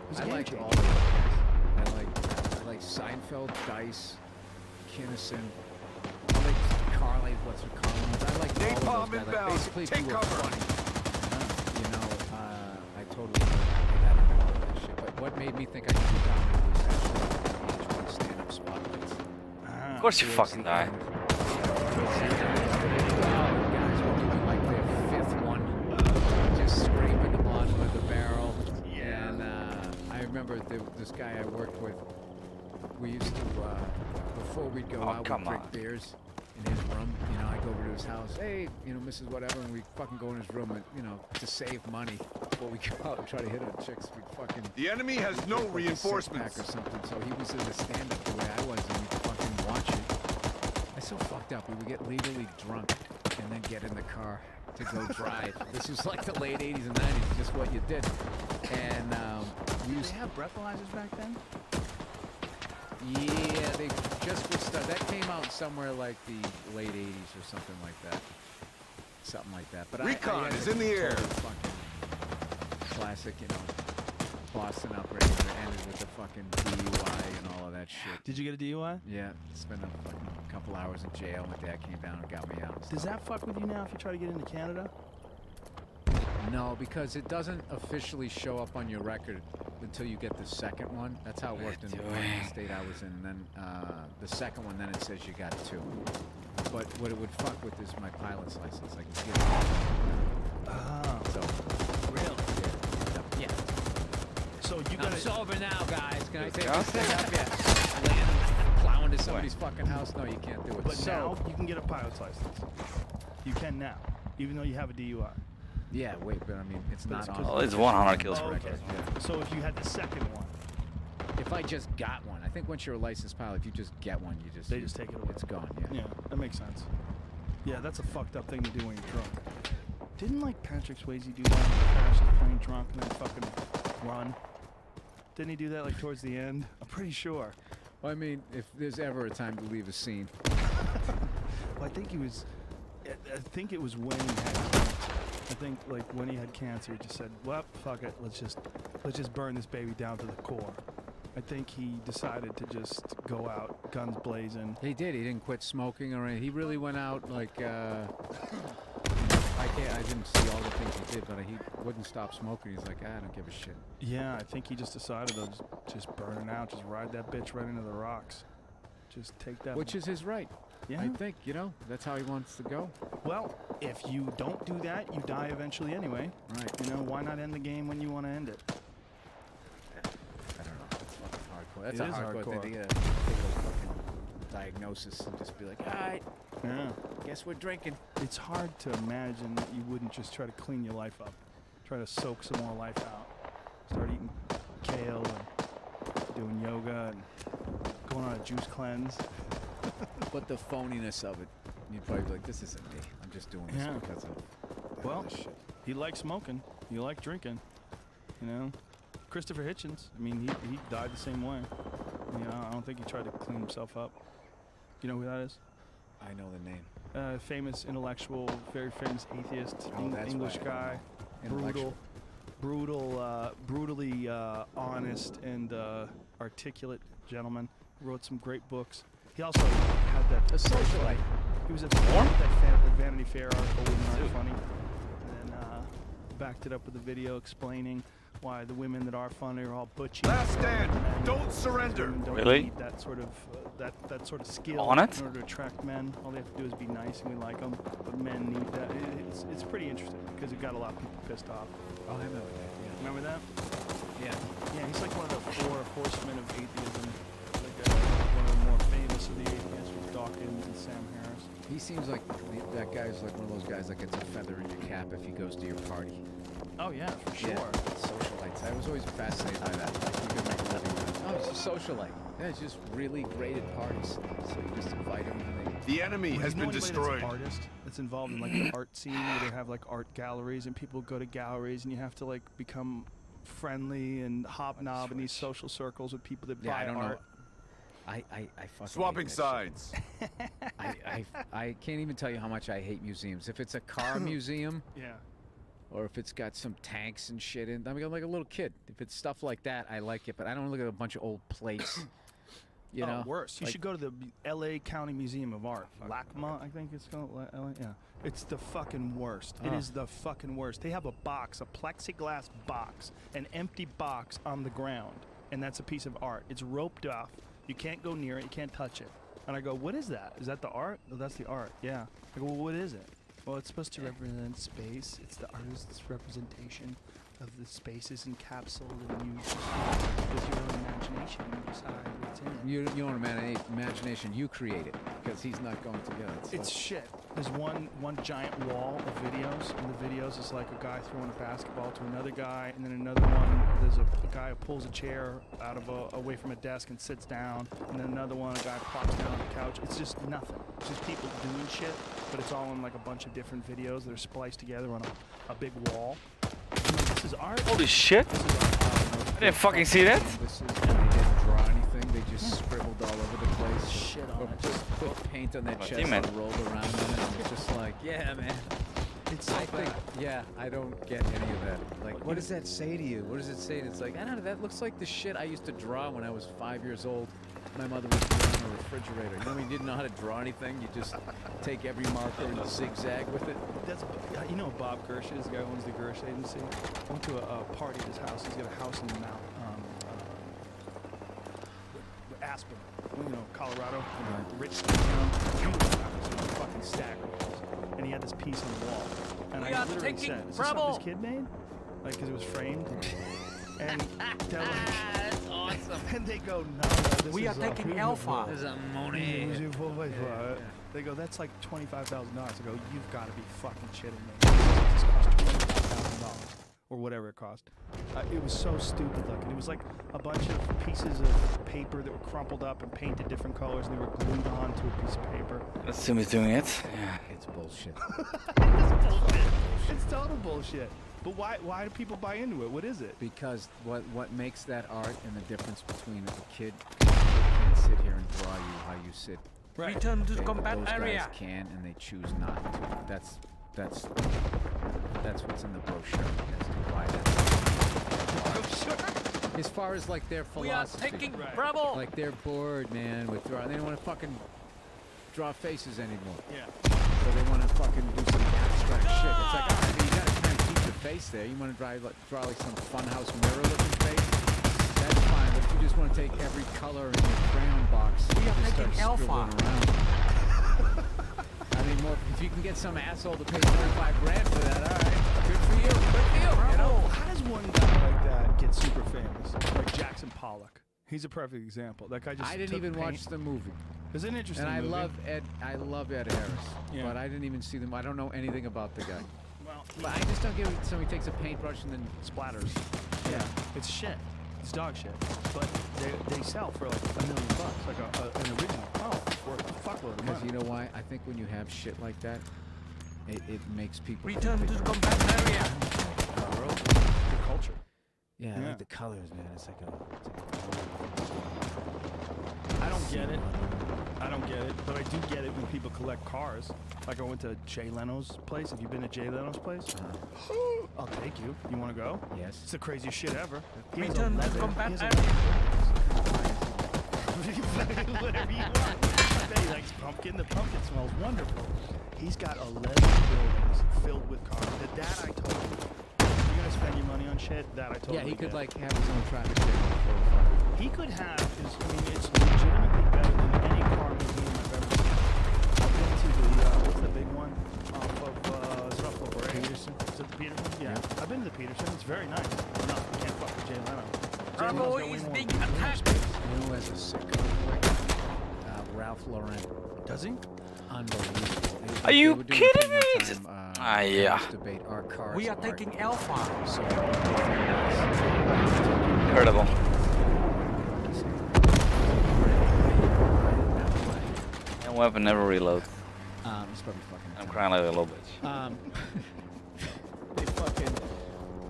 was a
I
game
liked
changer.
all of them. I like Seinfeld, Dice, Kinnison. I like Carly. What's her Collins? I like all
Napalm
of those guys. Like,
inbound.
basically, if
Take
you were
cover.
funny. You know, I totally got into all of that shit. But what made me think I could do comedy was actually each stand-up spotlights.
Of course you fucking die.
Guys were doing like their fifth one, just scraping the bottom of the barrel.
Yeah.
And I remember this guy I worked with. We used to before we'd go out,
come
we'd drink
on.
beers in his room. You know, I go over to his house. Hey, you know, Mrs. Whatever, and we fucking go in his room and you know to save money before we go out and try to hit on chicks. We fucking
The enemy has no
like a
reinforcements.
six-pack or something. So he was in the stand-up the way I was, and we'd fucking watch it. I so fucked up. We would get legally drunk and then get in the car to go drive. This was like the late 80s and 90s, just what you did. And we
Did
used
they have breathalyzers back then?
yeah, they just were that came out somewhere like the late 80s or something like that. Something like that. But
Recon
I had
is
the
in the air.
total fucking classic, you know, Boston upbringing that ended with the fucking DUI and all of that shit.
Did you get a DUI?
Yeah, spent a fucking couple hours in jail. My dad came down and got me out. and
Does
stuff.
that fuck with you now if you try to get into Canada?
No, because it doesn't officially show up on your record until you get the second one. That's how it worked in the state I was in. And then the second one, then it says you got two. But what it would fuck with is my pilot's license. I can get it.
Oh,
So,
really?
yeah.
So you
I'm
got
sober now, guys. Can I take
Yeah.
this thing up? Yeah. Land, plow into somebody's fucking house? No, you can't do it.
But
so,
now you can get a pilot's license. You can now, even though you have a DUI.
yeah, wait, but I mean, it's
But
not
it's
on.
'cause-
Oh, it's 100 kills
Oh,
per
okay.
record.
Yeah.
So if you had the second one,
If I just got one, I think once you're a licensed pilot, if you just get one, you just
they just take it away.
it's gone. Yeah.
Yeah, that makes sense. Yeah, that's a fucked up thing to do when you're drunk. Didn't like Patrick Swayze do that? Crash his plane drunk and then fucking run. Didn't he do that like towards the end? I'm pretty sure.
Well, I mean, if there's ever a time to leave a scene,
Well, I think he was. I think it was when he had cancer. I think like when he had cancer, he just said, "Well, fuck it, let's just burn this baby down to the core." I think he decided to just go out guns blazing.
He did. He didn't quit smoking or anything. He really went out like. I didn't see all the things he did, but he wouldn't stop smoking. He's like, I don't give a shit.
Yeah, I think he just decided to just burn it out, just ride that bitch right into the rocks, just take that.
Which is his right.
Yeah.
I think, that's how he wants to go.
Well, if you don't do that, you die eventually anyway.
Right.
You know, why not end the game when you want to end it?
I don't know. That's fucking hardcore. That's
It
a
is
hardcore
hardcore.
thing to get a fucking diagnosis and just be like, all right,
Yeah.
guess we're drinking.
It's hard to imagine that you wouldn't just try to clean your life up, try to soak some more life out, start eating kale and doing yoga and going on a juice cleanse.
But the phoniness of it, you'd probably be like, this isn't me. I'm just doing this
Yeah.
because of
Well,
this shit.
he likes smoking. You like drinking. You know, Christopher Hitchens. I mean, he died the same way. You know, I don't think he tried to clean himself up. You know who that is?
I know the name.
Famous intellectual, very famous atheist,
Oh, that's
English
why I
guy,
don't know. Intellectual.
brutally honest and articulate gentleman. Wrote some great books. He also had that.
A socialite.
He was at
Warm?
that Vanity Fair article, Women Aren't Funny, and then backed it up with a video explaining why the women that are funny are all butchy.
Last stand.
And
Don't surrender.
women don't
Really?
need that sort of that sort of skill
On it?
in order to attract men. All they have to do is be nice, and we like them. But men need that. It's pretty interesting because it got a lot of people pissed off.
Oh, I remember that.
Remember that?
Yeah.
Yeah, he's like one of the four horsemen of atheism. Like one of the more famous of the atheists with Dawkins and Sam Harris.
He seems like that guy's like one of those guys that gets a feather in your cap if he goes to your party.
Oh yeah, for sure.
Yeah, socialites. I was always fascinated by that. Like, you could make a living with it. Oh, he's a socialite. Yeah, it's just really great at parties. So you just invite him and they...
The enemy
Well,
has
you know
been
anybody
destroyed.
That's an artist that's involved in like the art scene where they have like art galleries and people go to galleries and you have to like become friendly and hobnob in these social circles with people that
Yeah,
buy
I don't
art.
know. I fucking
Swapping
hate that shit.
sides.
I can't even tell you how much I hate museums. If it's a car museum
Yeah.
or if it's got some tanks and shit in, I mean, I'm like a little kid. If it's stuff like that, I like it. But I don't look at a bunch of old plates. You know,
worse. You
like-
should go to the L.A. County Museum of Art. LACMA, I think it's called. LA, yeah. It's the fucking worst. It
Oh.
is the fucking worst. They have a box, a plexiglass box, an empty box on the ground, and that's a piece of art. It's roped off. You can't go near it. You can't touch it. And I go, what is that? Is that the art? No, that's the art. Yeah. I go, well, what is it? Well, it's supposed to represent space. It's the artist's representation of the spaces encapsulated, and you just, with your own imagination, you decide what's in it.
you don't imagination. You create it because he's not going to. Yeah,
It's shit. There's one giant wall of videos, and the videos is like a guy throwing a basketball to another guy, and then another one, there's a guy who pulls a chair out of away from a desk and sits down, and then another one, a guy plops down on the couch. It's just nothing. It's just people doing shit, but it's all in like a bunch of different videos that are spliced together on a big wall. I'm like, this is art.
Holy shit!
This is art.
I didn't fucking see that.
This is, they didn't draw anything. They just scribbled all over the place.
Shit on
or
it.
just put paint on their
My
chest
teammate.
and rolled around in it. And it's just like, yeah, man.
It's so
I think,
bad.
yeah, I don't get any of that. Like, what does that say to you? What does it say? It's like, I don't know, that looks like the shit I used to draw when I was 5 years old. My mother was drawing a refrigerator. You know, when you didn't know how to draw anything, you just take every marker and zigzag with it.
That's, you know Bob Gersh is the guy who owns the Gersh Agency. I went to a party at his house. He's got a house in Mount Aspen, you know, Colorado, rich town. Beautiful house, you know, fucking stack walls. And he had this piece on the wall. And I literally said, "Is this something this kid made?" Like, because it was framed. And they're like,
That's awesome.
and they go, "No, this
We
is
are taking alpha.
There's a money.
They go, "That's like $25,000." I go, "You've got to be fucking shitting me. This cost $25,000 or whatever it cost." It was so stupid looking. It was like a bunch of pieces of paper that were crumpled up and painted different colors, and they were glued onto a piece of paper.
Let's assume he's doing it. Yeah.
It's bullshit.
It's total bullshit. But why do people buy into it? What is it?
Because what makes that art and the difference between a kid who can sit here and draw you how you sit
Right.
Return to
Those
combat
guys
area.
can and they choose not to. That's what's in the brochure as to why that's. As far as like their
We are
philosophy,
taking
Right.
Bravo.
like they're bored, man, with they don't want to fucking draw faces anymore.
Yeah.
So they want to fucking do some abstract shit. It's like, all right, but you gotta kind of keep the face there. You want to draw like some funhouse mirror-looking face. That's fine, but if you just want to take every color in your crayon box
We are
and just
taking
start
Alpha.
scribbling around. I mean, more if you can get some asshole to pay 25 grand for that, all right, good for you. Good for you. You know?
How does one guy like that get super famous? Like Jackson Pollock. He's a perfect example. That guy just
I didn't
took
even
paint.
watch the movie,
It's an interesting
and I
movie.
love Ed. I love Ed Harris,
Yeah.
but I didn't even see them. I don't know anything about the guy.
Well,
But I just don't get it. Somebody takes a paintbrush and then
splatters. Yeah. It's shit. It's dog shit. But they sell for like $1 million. Like an original. Oh, worth a fuckload of
Because
money.
you know why? I think when you have shit like that, it makes people
Return
think
to
that
combat area.
The culture.
yeah, I
Yeah.
like the colors, man. It's like
I don't get it. I don't get it, but I do get it when people collect cars. Like I went to Jay Leno's place. Have you been to Jay Leno's place? I'll take you. You want to go?
yes.
It's the craziest shit ever. He has
Return to
11
combat
he has
area.
11 Whatever you want. He likes pumpkin. The pumpkin smells wonderful. He's got 11 buildings filled with cars. That I told you. You're gonna spend your money on shit. That I told you.
Yeah, he could
get.
like have his own traffic jam.
He could have. I mean, it's legitimately better than any car museum I've ever seen. I've been to the what's the big one off of it's off of Bray.
Peterson?
Is it the Peterson? Yeah. I've been to the Peterson. It's very nice. No, you can't fuck with Jay Leno. Jay
Bravo
Leno's got way
is
more
being
room
attacked.
space.
You know who has a sick car? Ralph Lauren.
Does he?
Unbelievable.
Are you
They were doing a
kidding
thing one
me?
time,
Yeah.
this debate, our cars
We are
art.
taking Alpha.
So,
Incredible. That weapon never reloads.
it's probably fucking.
I'm crying like a little bitch.
They fucking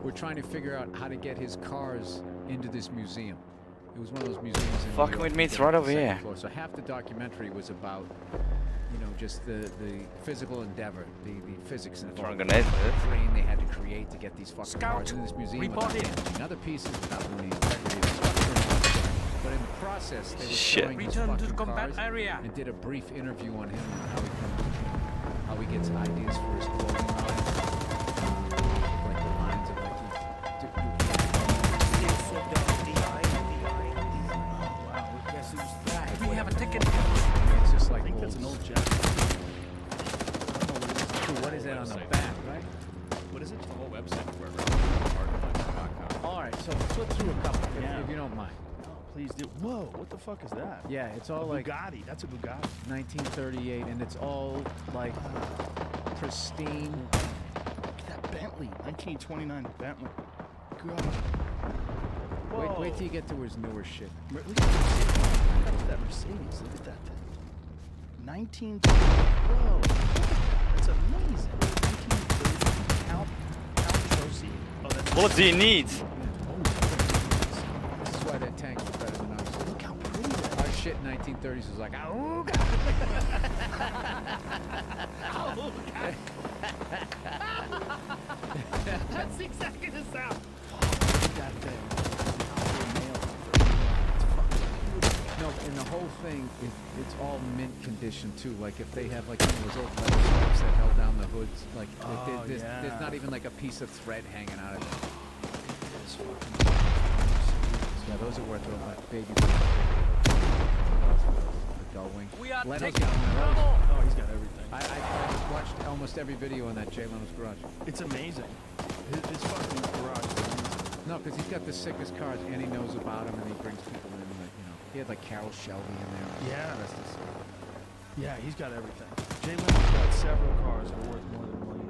were trying to figure out how to get his cars into this museum. It was one of those museums in New
Fucking
York
with
you
me,
get
it's
on
right
the
over
second
here.
floor. So half the documentary was about, you know, just the physical endeavor, the physics and
Throwing
the
grenades at it.
brain they had to create to get these fucking
Scout,
cars into this museum without
reporting.
damaging other pieces, without ruining the integrity of the structure and all that shit. But in the process, they were
Shit.
showing his
Return to
fucking
combat
cars
area.
and did a brief interview on him and how he gets ideas for his clothing line. Like the lines of like
We have a ticket.
it's just like
I think that's an old Jack.
what is that on the back, right?
What is it?
The whole website where
All right, so flip through a couple
Yeah.
if you don't mind.
Oh, please do. Whoa, what the fuck is that?
Yeah, it's all
A
like
Bugatti. That's a Bugatti.
1938, and it's all like pristine.
Look at that Bentley. 1929 Bentley. God.
Wait till you get to his newer shit.
Look at that Mercedes. Look at that thing. 19. Whoa. That's amazing. 1930. Count Trophy. Oh, that's.
What do you need?
This is why that tanks were better than ours.
Look how pretty that
Our shit in 1930s was like, oh god.
That's exactly the sound. That thing.
No, and the whole thing, it's all mint condition too. Like if they have like one of those old leather straps that held down the hoods, like
Oh,
there's
yeah.
not even like a piece of thread hanging out of it. Yeah, those are worth like baby. The Gullwing.
We are
Leno's
taking
got one of those.
Bravo.
Oh, he's got everything.
I watched almost every video on that Jay Leno's garage.
It's amazing. His fucking garage is amazing.
No, because he's got the sickest cars, and he knows about them, and he brings people in. Like, you know, he had like Carol Shelby in there.
Yeah.
The rest is-
Yeah, he's got everything. Jay Leno's got several cars that are worth more than $1 million.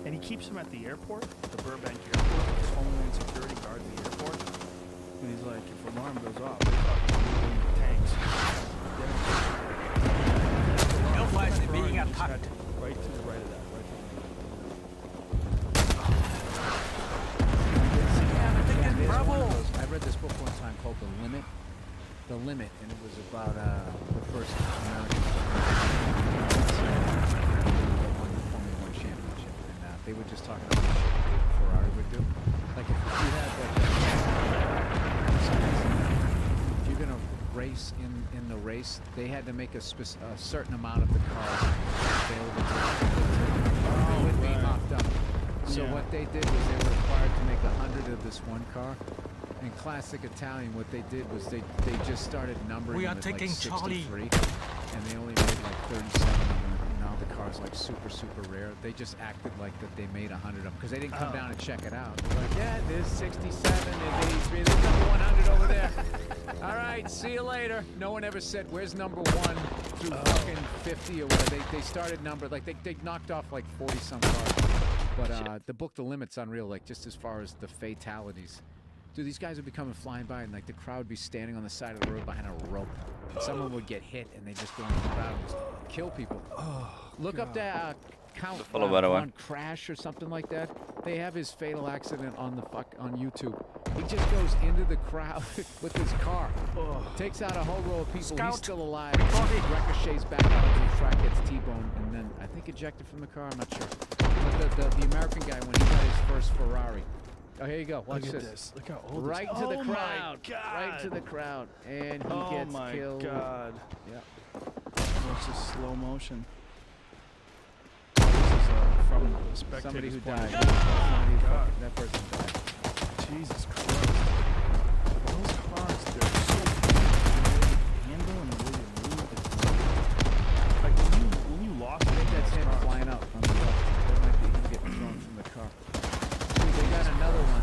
And he keeps them at the airport, the Burbank airport. His Homeland Security guard at the airport. And he's like, if an alarm goes off, we're fucking moving tanks.
Alpha is being
He's got
attacked.
right to the right of that. Right to
There's
Bravo.
one of those- I read this book one time called The Limit, and it was about first American won the Formula One championship, and they were just talking about what Ferrari would do. Like if you had if you're gonna race in the race, they had to make a certain amount of the cars available to would be mocked up. So
Yeah.
what they did was they were required to make 100 of this one car. In classic Italian, what they did was they just started numbering
We are
them at
taking
like 63,
Charlie.
and they only made like 37 of them. And now the car's like super rare. They just acted like that they made 100 of them because they didn't come down and check it out. They're like, yeah, there's 67, there's 83, there's number 100 over there. All right, see you later. No one ever said, where's number 1 through fucking 50 or whatever. They started number, like they knocked off like 40 some cars. But the book, The Limit's unreal, like just as far as the fatalities. Dude, these guys would be coming flying by, and like the crowd would be standing on the side of the road behind a rope. And someone would get hit, and they just go in the crowd and just kill people. Look up that count
follow, by the way.
on Crash or something like that. They have his fatal accident on the on YouTube. He just goes into the crowd with his car, takes out a whole row of people.
Scout.
He's still alive. Ricochets back out into the track, gets T-boned, and then I think ejected from the car. I'm not sure. But the American guy, when he got his first Ferrari. Oh, here you go. Watch
Look at
this.
this. Look how old
Right
this
to the
Oh
crowd.
My God.
Right to the crowd. And he
Oh
gets
my
killed.
God.
Yeah.
It's just slow motion. This is from the spectator's
Somebody who
point of
died.
view.
Somebody who
God.
that person died.
Jesus Christ. Those cars, they're so good. The handle and the way they move. It's like when you lost
I
it,
think that's
those
him
cars.
flying out on the left. That might be him getting thrown from the car. Dude, they got another one.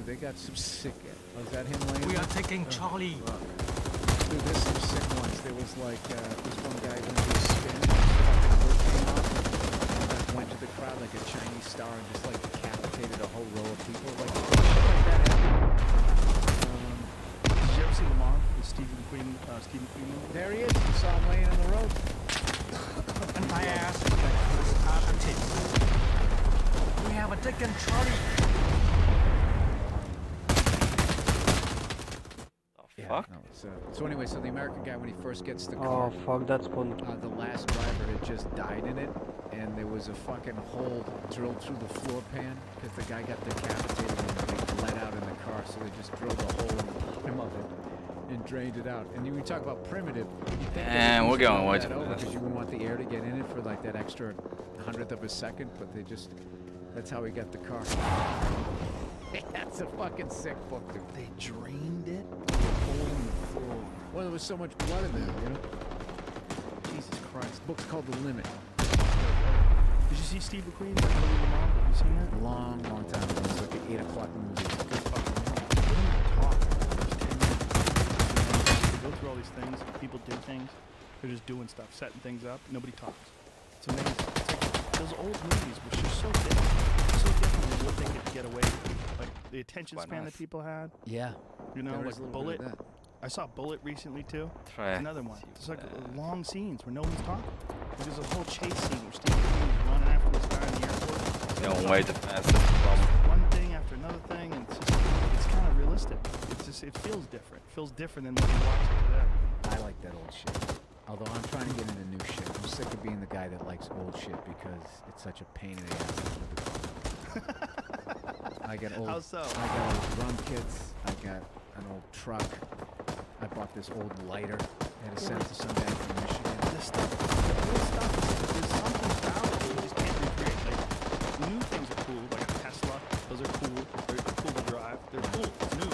They got some sick. Oh, is that him laying
We
there?
are taking Charlie.
Dude, there's some sick ones. There was like this one guy went to a spin, his fucking hood came off, and like went to the crowd like a Chinese star and just like decapitated a whole row of people. Like shit like that happened.
Did you ever see Lamar? The Stephen McQueen movie?
There he is. You saw him laying in the road.
And I asked that a tip. We have a taken Charlie.
Fuck.
No, so anyway, so the American guy, when he first gets the
Oh
car,
fuck, that's fun.
the last driver had just died in it, and there was a fucking hole drilled through the floor pan because the guy got decapitated and they bled out in the car, so they just drilled a hole in the bottom of it and drained it out. And we talk about primitive. You think
And we're going way too
because
fast.
you wouldn't want the air to get in it for like that extra 100th of a second, but they just, that's how he got the car. That's a fucking sick book, dude.
They drained it. Hole in the floor.
Well, there was so much blood in there, you know? Jesus Christ. Book's called The Limit.
Did you see Steve McQueen? That movie Lamar? Have you seen that?
Long time ago. It was like an 8 o'clock movie.
Good fucking movie. They don't even talk. Just 10 minutes. They go through all these things. People do things. They're just doing stuff, setting things up. Nobody talks. It's amazing. It's like those old movies were just so different. So different than what they could get away with. Like the attention
Quite
span
nice.
that people had.
Yeah.
You know,
There
like
is a little
Bullet.
bit of that.
I saw Bullet recently too.
Try.
Another one. It's like long scenes where no one's talking. Like, there's a whole chase scene where Steve McQueen is running after this guy in the airport.
Going way too fast. That's the problem.
One thing after another thing, and it's kind of realistic. It feels different. It feels different than what you watch today.
I like that old shit. Although I'm trying to get into new shit. I'm sick of being the guy that likes old shit because it's such a pain in the ass. I got old.
How so?
I got old drum kits. I got an old truck. I bought this old lighter. I had to send it to some guy from Michigan.
This stuff, the old stuff, there's something about it you just can't recreate. Like, new things are cool, like a Tesla. Those are cool. They're cool to drive. They're cool. It's new.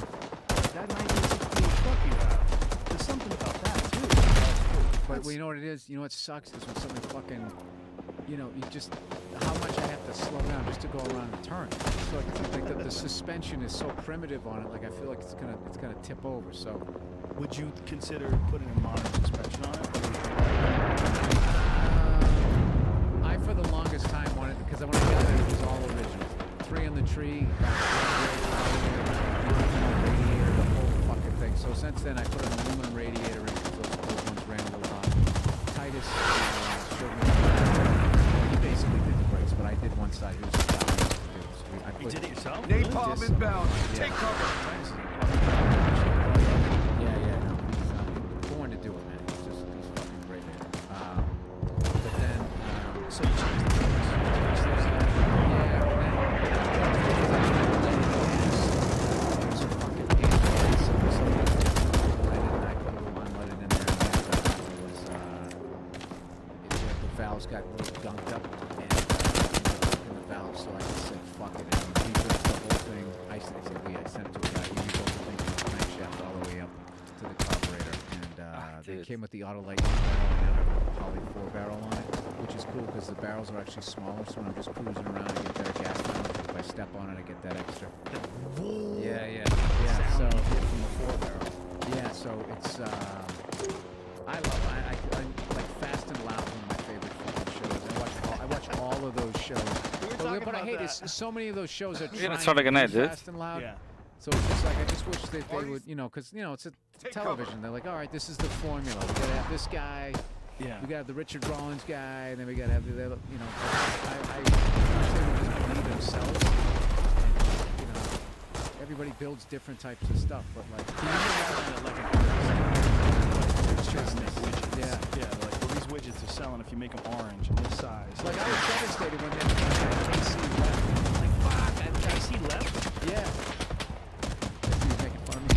That 1968 truck you have, there's something about that too.
But well, you know what it is? You know what sucks is when something fucking, you know, you just, how much I have to slow down just to go around a turn. So like the suspension is so primitive on it, like I feel like it's gonna tip over. So
Would you consider putting a modern suspension on it?
I for the longest time wanted, because I wanted to get that it was all original. 3 on the tree, radiator, the whole fucking thing. So since then I put an aluminum radiator in because those ones ran a little hot. Titus showed me. He basically did the brakes, but I did one side. He was just telling me what to do. So I
You
put,
did it yourself?
Napalm
Yes.
inbound.
Yeah.
Take cover.
Yeah, no, he's born to do it, man. He's backed up and in the valve, so I just said, fuck it. And he built the whole thing. I said I sent it to a guy. He built the thing from the crankshaft all the way up to the carburetor. And they
dude.
came with the Autolite 2 barrel and now have a Poly 4 barrel on it, which is cool because the barrels are actually smaller, so when I'm just cruising around, I get better gas mileage. If I step on it, I get that extra. Yeah, so
Sound you get from a 4 barrel.
yeah, so it's I love it. I like Fast and Loud, one of my favorite fucking shows. I watch all of those shows.
talking
But I
about
hate
that.
is so many of those shows are
gonna
trying
start like
to
a
be
night, dude.
Fast and Loud.
Yeah.
So it's just like I just wish that they
Parties-
would, you know, because you know it's a
Take
television.
cover.
They're like, all right, this is the formula. We gotta have this guy.
Yeah.
We gotta have the Richard Rollins guy, and then we gotta have the other, you know. I wish they would just believe themselves. And, you know, everybody builds different types of stuff, but like. Yeah.
Yeah, like well, these widgets are selling if you make them orange in this size.
Like I was devastated when that AC left.
Like fuck, that IC left.
Yeah. He was making fun of me.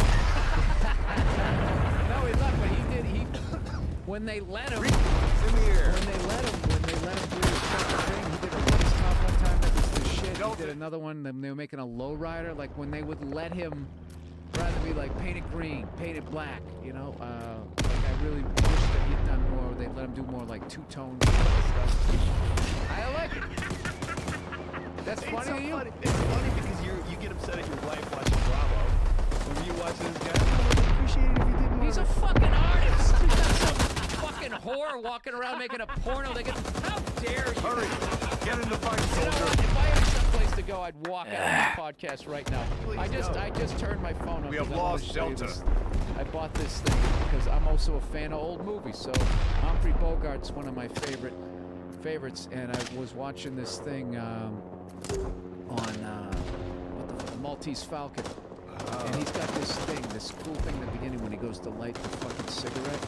No, he left, but he did. When they let him.
It's in the air.
When they let him do this fucking thing, he did a race top one time that was the shit. He
Delta.
did another one. They were making a lowrider. Like when they would let him, rather be like painted green, painted black. You know, like I really wish that he'd done more. They'd let him do more like two-tone stuff. I like it. That's
It's
funny
so
to you.
funny. It's funny because you get upset at your wife watching Bravo. When you watch this guy, I would appreciate it if you did more.
He's a fucking artist. He's not some fucking whore walking around making a porno. How dare you?
Hurry. Get in the fight,
You know what?
soldier.
If I had someplace to go, I'd walk out of this podcast right now.
Please
I
don't.
just turned my phone on.
We have
because I wanted
lost
to show you
Delta.
this. I bought this thing because I'm also a fan of old movies. So Humphrey Bogart's one of my favorites, and I was watching this thing on what the Maltese Falcon. And he's got this cool thing in the beginning when he goes to light the fucking cigarette.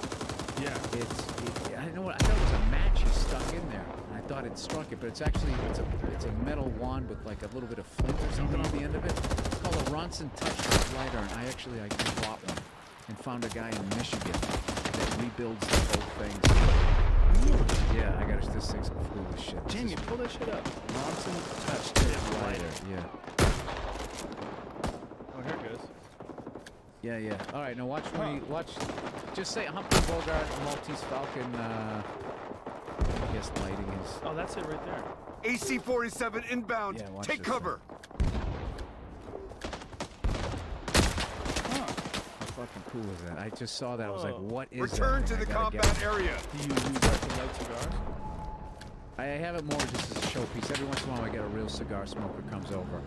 Yeah.
I thought it was a match he stuck in there. And I thought it struck it, but it's actually it's a metal wand with like a little bit of flint or something on the end of it. It's called a Ronson Touchdown lighter, and I bought one and found a guy in Michigan that rebuilds the whole thing. Yeah, I got this thing's cool as shit. This
Jamie,
is
pull that shit up. Ronson touchdown lighter.
Yeah.
Oh, here it goes.
Yeah. All right, now watch when he watch. Just say Humphrey Bogart, Maltese Falcon. I guess lighting is.
Oh, that's it right there.
AC-47 inbound.
Yeah, watch
Take
this
cover.
Huh.
How fucking cool is that? I just saw that. I was like,
Whoa.
what is
Return
that?
to
thing?
the
I gotta get
combat
it.
area.
Do you use that to light cigars?
I have it more just as a showpiece. Every once in a while, I get a real cigar smoker comes over.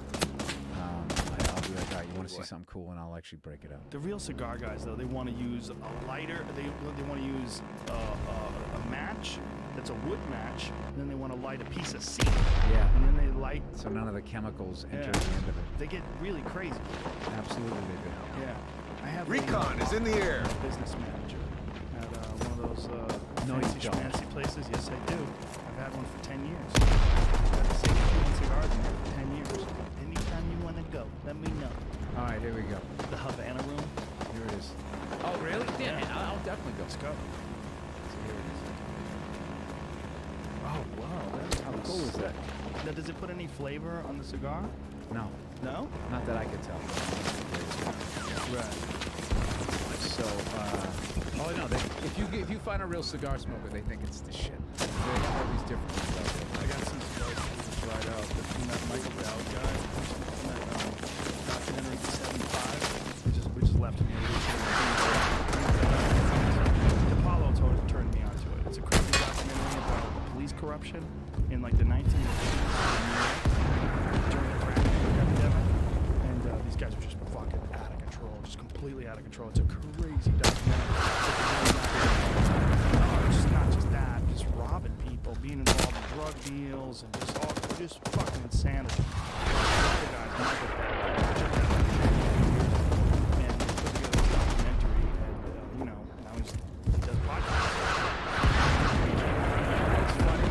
I'll be like, all right, you want to see something cool, and I'll actually break it up.
The real cigar guys, though, they want to use a lighter. They want to use a match that's a wood match. And then they want to light a piece of seed.
Yeah.
And then they light.
So none of the chemicals enter
Yeah.
the end of it.
They get really crazy.
Absolutely, they do.
Yeah. I have
Recon is in the air.
a business manager at one of those
No, you
fancy
don't.
schmancy places. Yes, I do. I've had one for 10 years. I've had the same Cuban cigars in there for 10 years. Anytime you want to go, let me know.
All right, here we go.
The Havana room.
Here it is. Oh, really? Yeah, I'll definitely go.
Let's go.
So here it is.
Oh, wow. That's
How cool is that?
Now, does it put any flavor on the cigar?
No,
No?
not that I could tell.
Right.
So, oh no, if you find a real cigar smoker, they think it's the shit. They have all these different stuff.
I got some cigars to try out. From that Michael Dowd guy. From that documentary 75. We just left him here. DePaulo turned me onto it. It's a crazy documentary about police corruption in like the 1980s during the crack epidemic. And these guys were just fucking out of control. Just completely out of control. It's a crazy documentary. It's not just that. Just robbing people, being involved in drug deals, and just fucking insanity. The guys, Michael Dowd, and he put together this documentary, and now he does podcasts.
It's funny.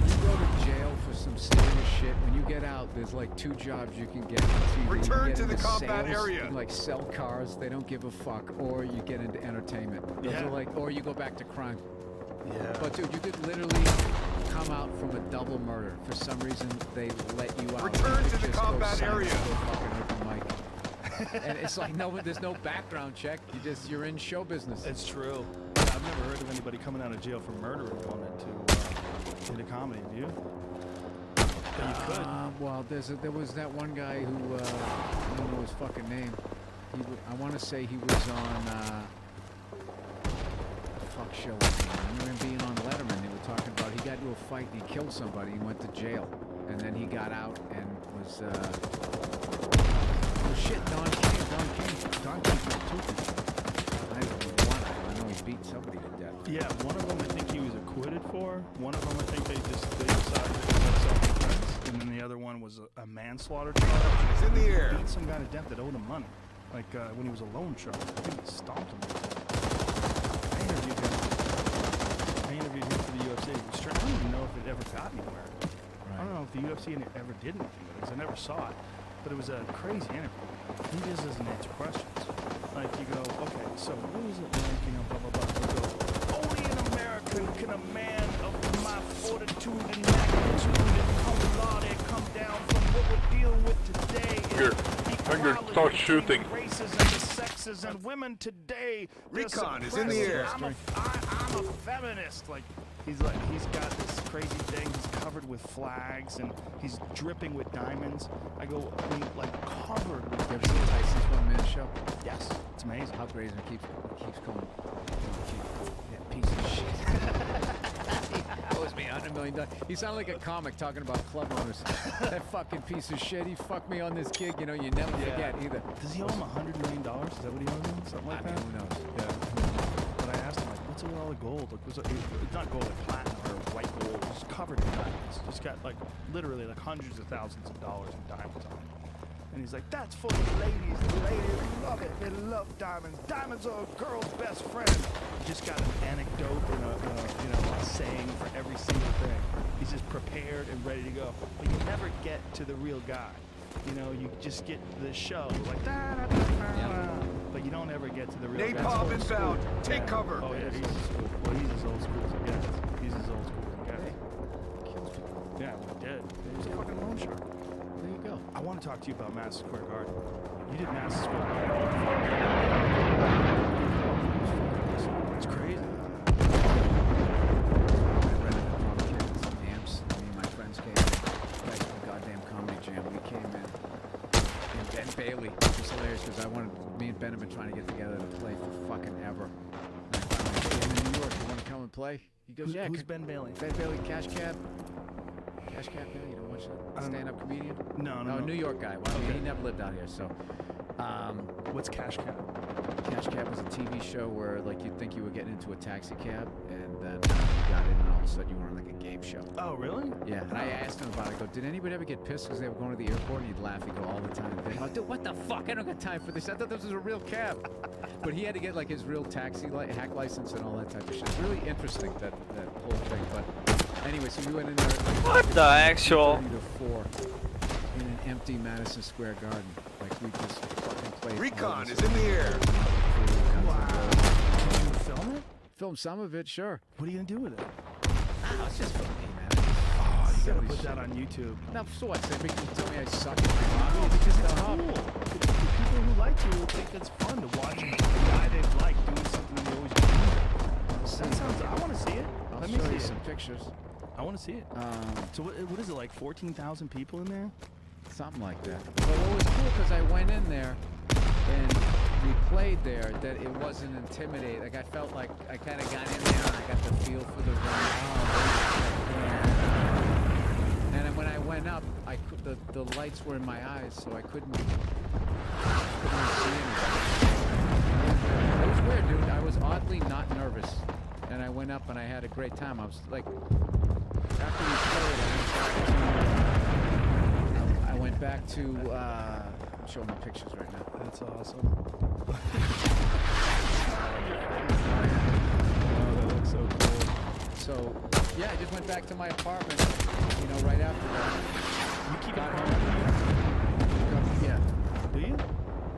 You go to jail for some serious shit. When you get out, there's like 2 jobs you can get. It's either
Return
you get
to the
into
combat
sales,
area.
you, like sell cars, they don't give a fuck, or you get into entertainment. Those
Yeah.
are like, or you go back to crime.
Yeah.
But dude, you could literally come out from a double murder. For some reason, they let you out.
Return
You
to
could
the
just go
combat
silent,
area.
go fucking open mic. And it's like there's no background check. You're in show business.
It's true. I've never heard of anybody coming out of jail for murder and going into comedy. Do you? But you could.
Well, there was that one guy who I don't know his fucking name. I want to say he was on fuck show. I remember him being on Letterman. They were talking about he got into a fight and he killed somebody. He went to jail, and then he got out and was shit. Don King killed two people. I know he beat somebody to death.
Yeah, one of them I think he was acquitted for. One of them I think they decided it was self-defense, and then the other one was a manslaughter charge.
It's in the air.
He beat some guy to death that owed him money, like when he was a loan shark. I think he stomped him. I interviewed him for the UFC. It was strange. I don't even know if it ever got anywhere. I don't know if the UFC ever did anything with it, because I never saw it. But it was a crazy interview. He just doesn't answer questions. Like you go, okay, so what is it like, blah, blah, blah. You go, only an American can a man of my fortitude and magnitude and camaraderie come down from what we're dealing with today.
Here, Finger, start shooting.
Races and the sexes and women today.
Recon is in the air.
I'm a feminist. Like he's got this crazy thing. He's covered with flags and he's dripping with diamonds. I go, like covered with.
You ever seen Tyson's one-man show?
Yes, it's amazing.
How crazy it keeps going. That piece of shit. He owes me $100 million. He sounded like a comic talking about club owners. That fucking piece of shit. He fucked me on this gig. You never forget either.
Does he owe him $100 million? Is that what he owes him? Something like that?
Who knows?
Yeah. But I asked him, like, what's with all the gold? Like, it's not gold, like platinum or white gold. It's covered in diamonds. Just got, like, literally, like, hundreds of thousands of dollars in diamonds on it. And he's like, that's for the ladies. The ladies love it. They love diamonds. Diamonds are a girl's best friend. Just got an anecdote and a saying for every single thing. He's just prepared and ready to go. But you never get to the real guy. You just get the show. Like, but you don't ever get to the real guy.
Napalm inbound. Take cover.
Oh, yeah, he's as cool. Well, he's as old school as it gets. He's as old school as it gets.
Kills people.
Yeah, he did. He was a fucking loan shark.
There you go.
I want to talk to you about Madison Square Garden. You did Madison Square Garden. It's crazy.
I rented a drum kit and some amps. Me and my friends came in. Back to the goddamn comedy jam. We came in. And Ben Bailey, which was hilarious because me and Ben have been trying to get together to play for fucking ever. And I finally said, I'm in New York. You want to come and play? He goes, yeah.
Who's Ben Bailey?
Ben Bailey, Cash Cab. Cash Cab, yeah, you don't watch that? Stand-up comedian?
No.
New York guy. Well, I mean, he never lived out here, so.
What's Cash Cab?
Cash Cab was a TV show where, like, you'd think you were getting into a taxi cab, and then you got in, and all of a sudden you were on, like, a game show.
Oh, really?
Yeah, and I asked him about it. I go, did anybody ever get pissed because they were going to the airport? And he'd laugh. He'd go, all the time. They'd go, dude, what the fuck? I don't got time for this. I thought this was a real cab. But he had to get, like, his real taxi hack license and all that type of shit. It's really interesting, that whole thing. But anyway, so we went in there at, like,
What the actual?
3 to 4 in an empty Madison Square Garden. Like, we just fucking played.
Recon is in the air.
Wow. Did you film it?
Film some of it, sure.
What are you going to do with it?
It's just for me, man.
Oh, you got to
Silly
put
shit.
that on YouTube.
Now, so what? So people tell me I suck at my hobby because it's a hobby.
Cool. The people who like you will think it's fun to watch a guy they like doing something they always do. That sounds, I want to see it.
I'll
Let
show
me see
you
it.
some pictures.
I want to see it. So what is it, like 14,000 people in there?
Something like that. But what was cool, because I went in there and we played there, that it wasn't intimidating. Like, I felt like I kind of got in there and I got the feel for the room. And then when I went up, the lights were in my eyes, so I couldn't see anything. It was weird, dude. I was oddly not nervous. And I went up and I had a great time. I was like, after we played, I went back to, I'm showing the pictures right now.
That's awesome. Oh, that looks so cool.
So, yeah, I just went back to my apartment, right after that.
You keep it
Got
private?
home. Yeah.
Do you?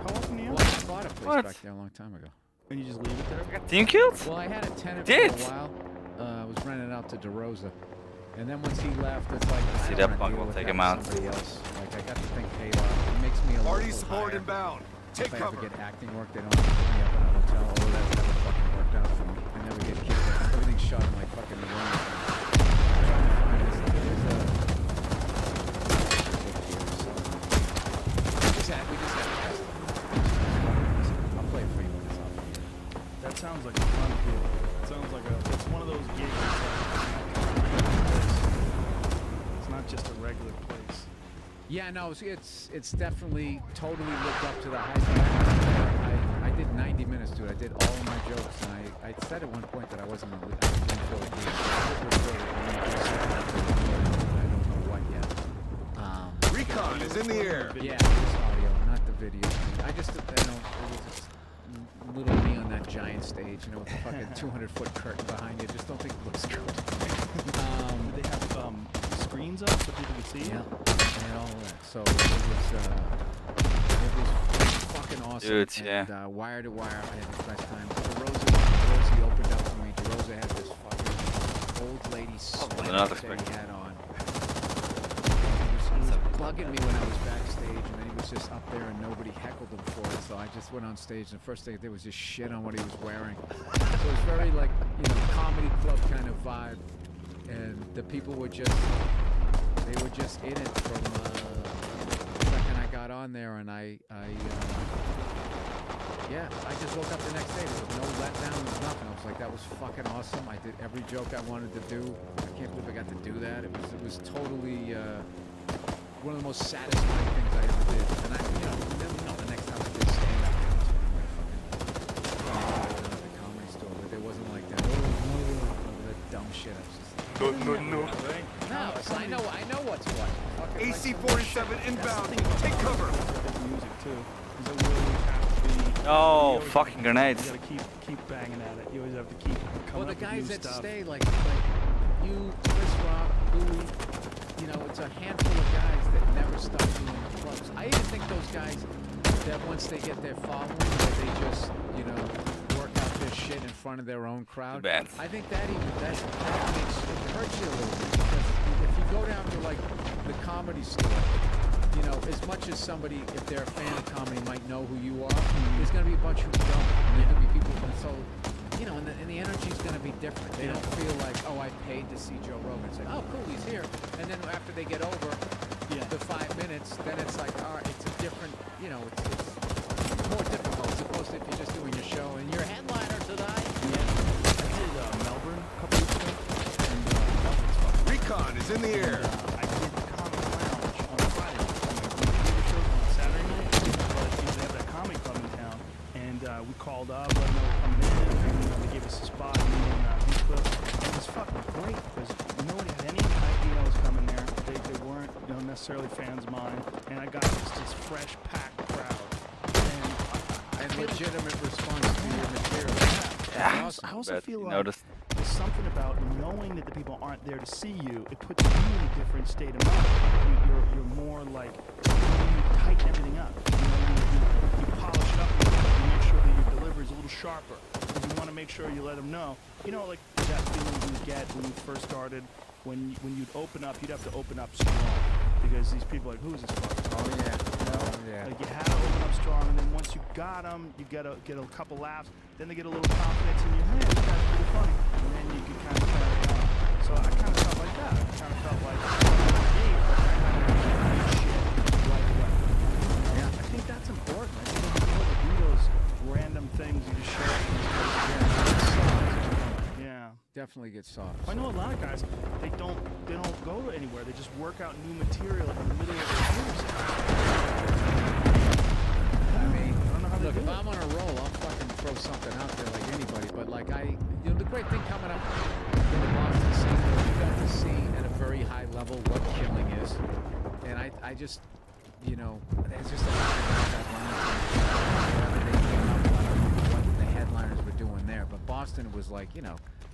How often do you?
Well, I bought a place
What?
back there a long time ago.
And you just leave it there?
Team killed?
Well, I had a tenant
Did?
for a while. I was renting out to DeRosa. And then once he left, it's like I
See
don't
that
wanna
punk
deal
will
with
take
that
him
with
out.
somebody else. Like I got to think paid off. It makes me a
Party
local
support
hire.
inbound.
If
Take
I ever
cover.
get acting work, they don't have to put me up in a hotel. Oh, that's never fucking worked out for me. I never get kicked out. Everything's shot in like fucking room. Trying to find this. We just had a test. I'll play it for you when it's up.
That sounds like a fun gig. It sounds like it's one of those gigs. It's not just a regular place.
Yeah, no, it's definitely totally lived up to the hype. I did 90 minutes to it. I did all of my jokes, and I said at one point that I wasn't going to feel like doing I don't know what yet.
Recon is in the air.
Yeah, just audio, not the video. I just, it was just little me on that giant stage, with the fucking 200-foot curtain behind you. Just don't think it looks good.
They have screens up so people can see.
Yeah, and all of that. So it was fucking awesome.
Dude, yeah.
And wire to wire, I had the best time. Rosie opened up for me. DeRosa had this fucking old lady sweater
not
that he
expecting.
had on. He was bugging me when I was backstage, and then he was just up there and nobody heckled him for it. So I just went on stage, and the first thing I did was just shit on what he was wearing. So it was very like, comedy club kind of vibe. And the people were just, they were just in it from the second I got on there, and I just woke up the next day. There was no letdown, there was nothing. I was like, that was fucking awesome. I did every joke I wanted to do. I can't believe I got to do that. It was totally one of the most satisfying things I ever did. And the next time I did stand up, at the comedy store, but there wasn't like that. That dumb shit. I was just.
No.
No, I know what's what. Fucking like some
AC-47 inbound. Take cover.
Music too. You always have to be.
Oh,
you always
fucking
have to-
grenades.
You gotta keep banging at it. You always have to keep coming
Well, the
up with
guys
new
that
stuff.
stay, like you, Chris Rock, Louie, it's a handful of guys that never stop doing the clubs. I even think those guys that once they get their following, that they just, work out their shit in front of their own crowd.
Too bad.
I think that makes it hurts you a little bit, because if you go down to like the comedy store, as much as somebody, if they're a fan of comedy, might know who you are, there's going to be a bunch who don't. And there's going to be people who so, and the energy's going to be different. They don't feel like, oh, I paid to see Joe Rogan. It's like, oh, cool, he's here. And then after they get over the 5 minutes, then it's like, all right, it's a different, it's more difficult as opposed to if you're just doing your show. And your headliner tonight.
I did Melbourne a couple weeks ago, and Melbourne's fucking.
Recon is in the air.
I did the Comic Lounge on Friday. The shows on Saturday night, but they have that comedy club in town, and we called up, let them know we're coming in, and they gave us a spot in Heathcliff. It was fucking great because nobody had any idea I was coming there. They weren't, necessarily fans of mine, and I got this fresh, packed crowd,
And legitimate response to your material.
Yeah.
Awesome.
I also
Bet
feel
you
like
noticed.
there's something about knowing that the people aren't there to see you. It puts you in a different state of mind. You're more like, you tighten everything up. You polish it up a little bit. You make sure that your delivery is a little sharper. Because you want to make sure you let them know. Like that feeling you would get when you first started, when you'd open up, you'd have to open up strong. Because these people are like, who is this fucker?
Oh, yeah.
Like you had to open up strong, and then once you got them, you get a couple laughs. Then they get a little confidence in your head. This guy's pretty funny, and then you can kind of carry it on. So I kind of felt like that. I kind of felt like I shit right away. Yeah, I think that's important. I think it's important to do those random things you just share. Yeah.
Definitely get soft.
I know a lot of guys. They don't go anywhere. They just work out new material in the middle of their years.
I mean,
I don't know how they
look,
do
if
it.
I'm on a roll, I'll fucking throw something out there like anybody. But like the great thing coming up in the Boston scene is you got to see at a very high level what killing is, and I just, there's just a lot of guys that whether they came up, I don't know what the headliners were doing there, but Boston was like,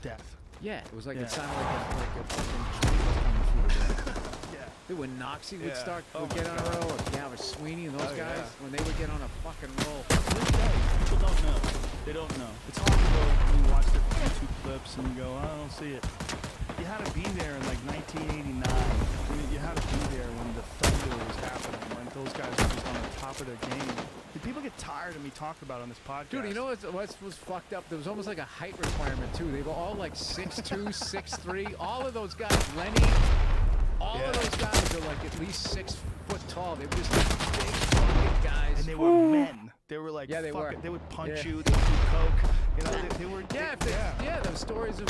Death.
yeah, it was like
Yeah.
it sounded like a fucking train was coming through the room.
Yeah.
When Noxie would
Yeah.
would get on a roll, or Gavin Sweeney and those
Oh,
guys,
yeah.
when they would get on a fucking roll.
To this day, people don't know. They don't know. It's hard to go and you watch their YouTube clips and you go, I don't see it. you had to be there in like 1989. I mean, you had to be there when the thunder was happening, when those guys were just on the top of their game. Did people get tired of me talking about it on this podcast?
Dude, you know what was fucked up? There was almost like a height requirement too. They were all like 6'2", 6'3". All of those guys, Lenny, all of those guys are like at least 6 foot tall. They were just like big fucking guys.
And they were men. They were like,
they were.
They would punch you. They would do coke. You know, they were.
Those stories of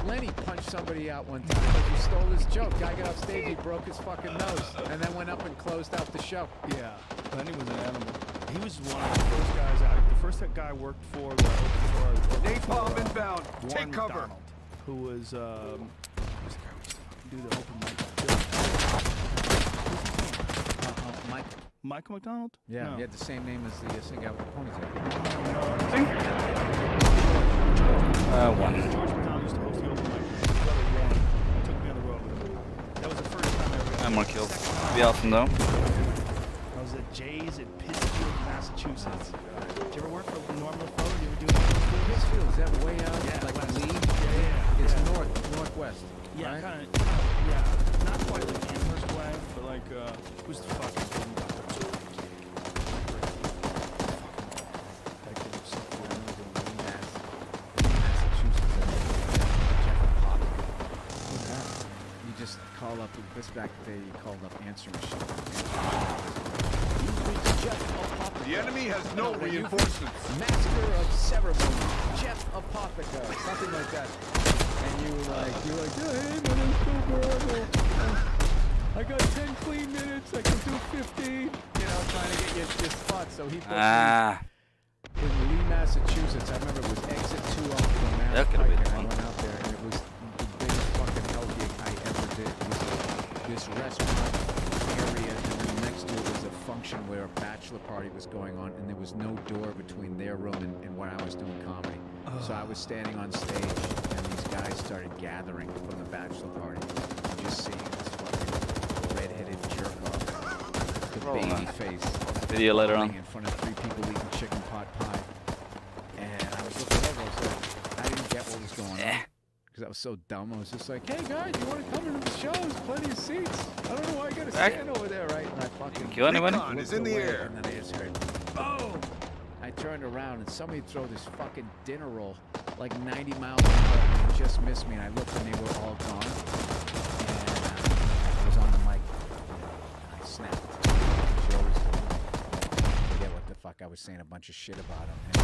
Lenny punched somebody out one time because he stole his joke. Guy got off stage, he broke his fucking nose, and then went up and closed out the show.
Yeah, Lenny was an animal. He was one of the first guys out. The first guy I worked for,
Napalm inbound. Take cover.
McDonald, who was who's the guy we used to do the open mic? Michael McDonald?
Yeah,
No.
he had the same name as the same guy with the ponytail.
One.
George McDonald used to host the open mic. His brother Warren took me on the road with him. That was the first time I ever got.
I'm more kills. Be awesome though.
I was at Jay's in Pittsfield, Massachusetts. Did you ever work for Norm LaFoe? You ever do it?
Pittsfield, is that way out?
Yeah,
like
west.
Lee?
Yeah.
It's northwest.
Yeah,
right?
kind of, yeah. Not quite like Amherst way, but like, who's the fucking kid? That kid was so cool.
You just call up, this back day, you called up answer machine.
The enemy has no reinforcements.
Master of ceremony, Jeff Apotheca, something like that. And you were like, hey man, I'm so horrible. I got 10 clean minutes, I can do 15. You know, trying to get your spot. So he put me in Lee, Massachusetts. I remember it was exit 2 off the Mass
That
Pike,
could've been
and I
fun.
went out there, and it was the biggest fucking hell gig I ever did. It was this restaurant area, and then next to it was a function where a bachelor party was going on, and there was no door between their room and where I was doing comedy. So I was standing on stage, and these guys started gathering from the bachelor party. And just seeing this fucking red-headed jerk off, the
Oh,
baby
man.
face,
Video later on.
in front of 3 people eating chicken pot pie. And I was looking over, so I didn't get what was going on. Because I was so dumb. I was just like, hey guys, you want to come into the show? There's plenty of seats. I don't know why I gotta stand over there, right? And I fucking
Kill anyone?
Recon is in the
looked away,
air.
and then I just heard, boom! I turned around and somebody threw this fucking dinner roll like 90 miles an hour and it just missed me. And I looked and they were all gone. And I was on the mic and I snapped. She always I forget what the fuck I was saying a bunch of shit about him. And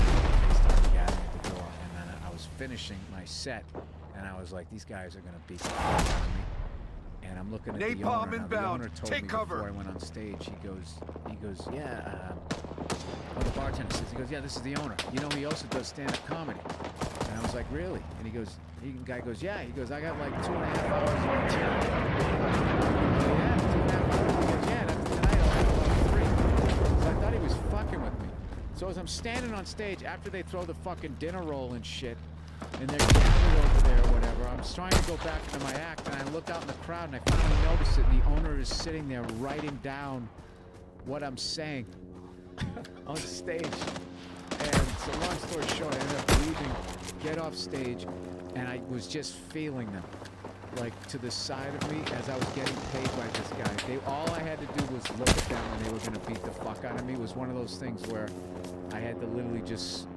they started gathering at the door. And then I was finishing my set and I was like, these guys are gonna beat the fuck out of me. And I'm looking at the
Napalm
owner. Now, the
inbound.
owner told
Take
me
cover.
before I went on stage. He goes, yeah. Well, the bartender says, he goes, yeah, this is the owner. You know, he also does stand-up comedy. And I was like, really? And he goes, the guy goes, yeah. He goes, I got like 2.5 hours of material. Yeah, 2.5 hours. He goes, yeah, that's tonight. I'll have about 3. So I thought he was fucking with me. So as I'm standing on stage after they throw the fucking dinner roll and shit, and they're gathered over there or whatever, I'm trying to go back to my act, and I look out in the crowd, and I finally notice it, and the owner is sitting there writing down what I'm saying on stage. And so long story short, I ended up leaving, get off stage, and I was just feeling them, like to the side of me as I was getting paid by this guy. All I had to do was look at them, and they were gonna beat the fuck out of me. It was one of those things where I had to literally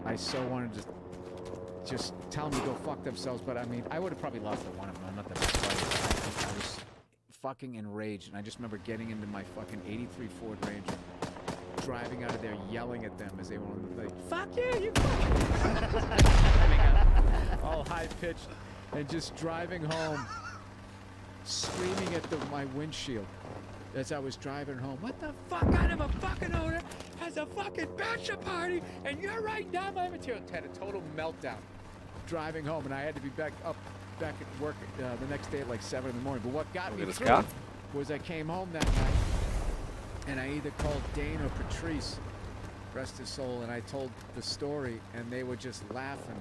I so wanted to just tell them to go fuck themselves, but I mean, I would have probably lost to one of them. I'm not the best fighter. I was fucking enraged, and I just remember getting into my fucking 83 Ford Ranger, driving out of there, yelling at them as they were on the thing. Fuck you, you fucking all high-pitched, and just driving home, screaming at my windshield as I was driving home. What the fuck kind of a fucking owner has a fucking bachelor party and you're writing down my material? Had a total meltdown driving home, and I had to be back at work the next day at like 7 in the morning. But what got me
Look at
through
this
it was I came home that night and I either called Dane or Patrice, rest his soul, and I told the story, and they were just laughing,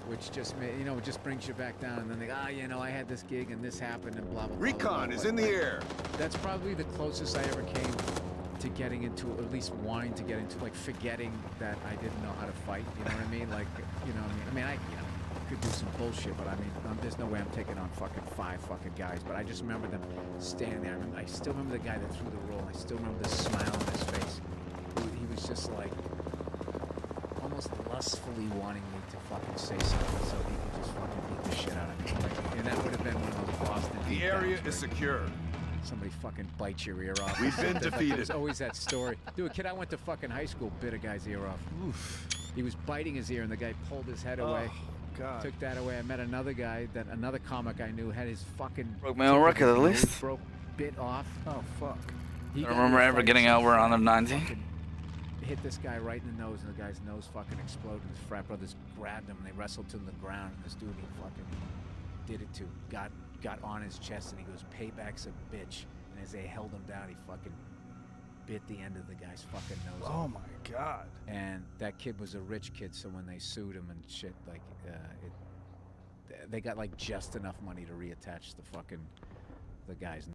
which just made, it just brings you back down. And then they, I had this gig and this happened and blah blah blah.
Recon is in the air.
That's probably the closest I ever came to getting into, or at least wanting to get into, like forgetting that I didn't know how to fight. You know what I mean? Like, I could do some bullshit, but I mean, there's no way I'm taking on fucking 5 fucking guys. But I just remember them standing there. I still remember the guy that threw the roll. I still remember the smile on his face. He was just like almost lustfully wanting me to fucking say something so he could just fucking beat the shit out of me. Like, and that would have been one of those Boston.
The area
beatdowns
is
where
secure.
somebody fucking bites your ear off.
We've been
Like,
defeated.
there's always that story. Dude, a kid I went to fucking high school bit a guy's ear off.
Oof.
He was biting his ear and the guy pulled his head away.
Oh, God.
Took that away. I met another guy, another comic I knew had his fucking
Broke my own
tip of
record,
his
at
nose
least.
broke, bit off.
Oh, fuck.
He
I
got
remember
into a
ever
fight
getting
with
out
some
where
frat
under 90.
fucking hit this guy right in the nose, and the guy's nose fucking exploded. His frat brothers grabbed him and they wrestled to the ground. And this dude he fucking did it to got on his chest and he goes, "Payback's a bitch." And as they held him down, he fucking bit the end of the guy's fucking nose
Oh,
off.
my God.
And that kid was a rich kid, so when they sued him and shit, like, they got like just enough money to reattach the guy's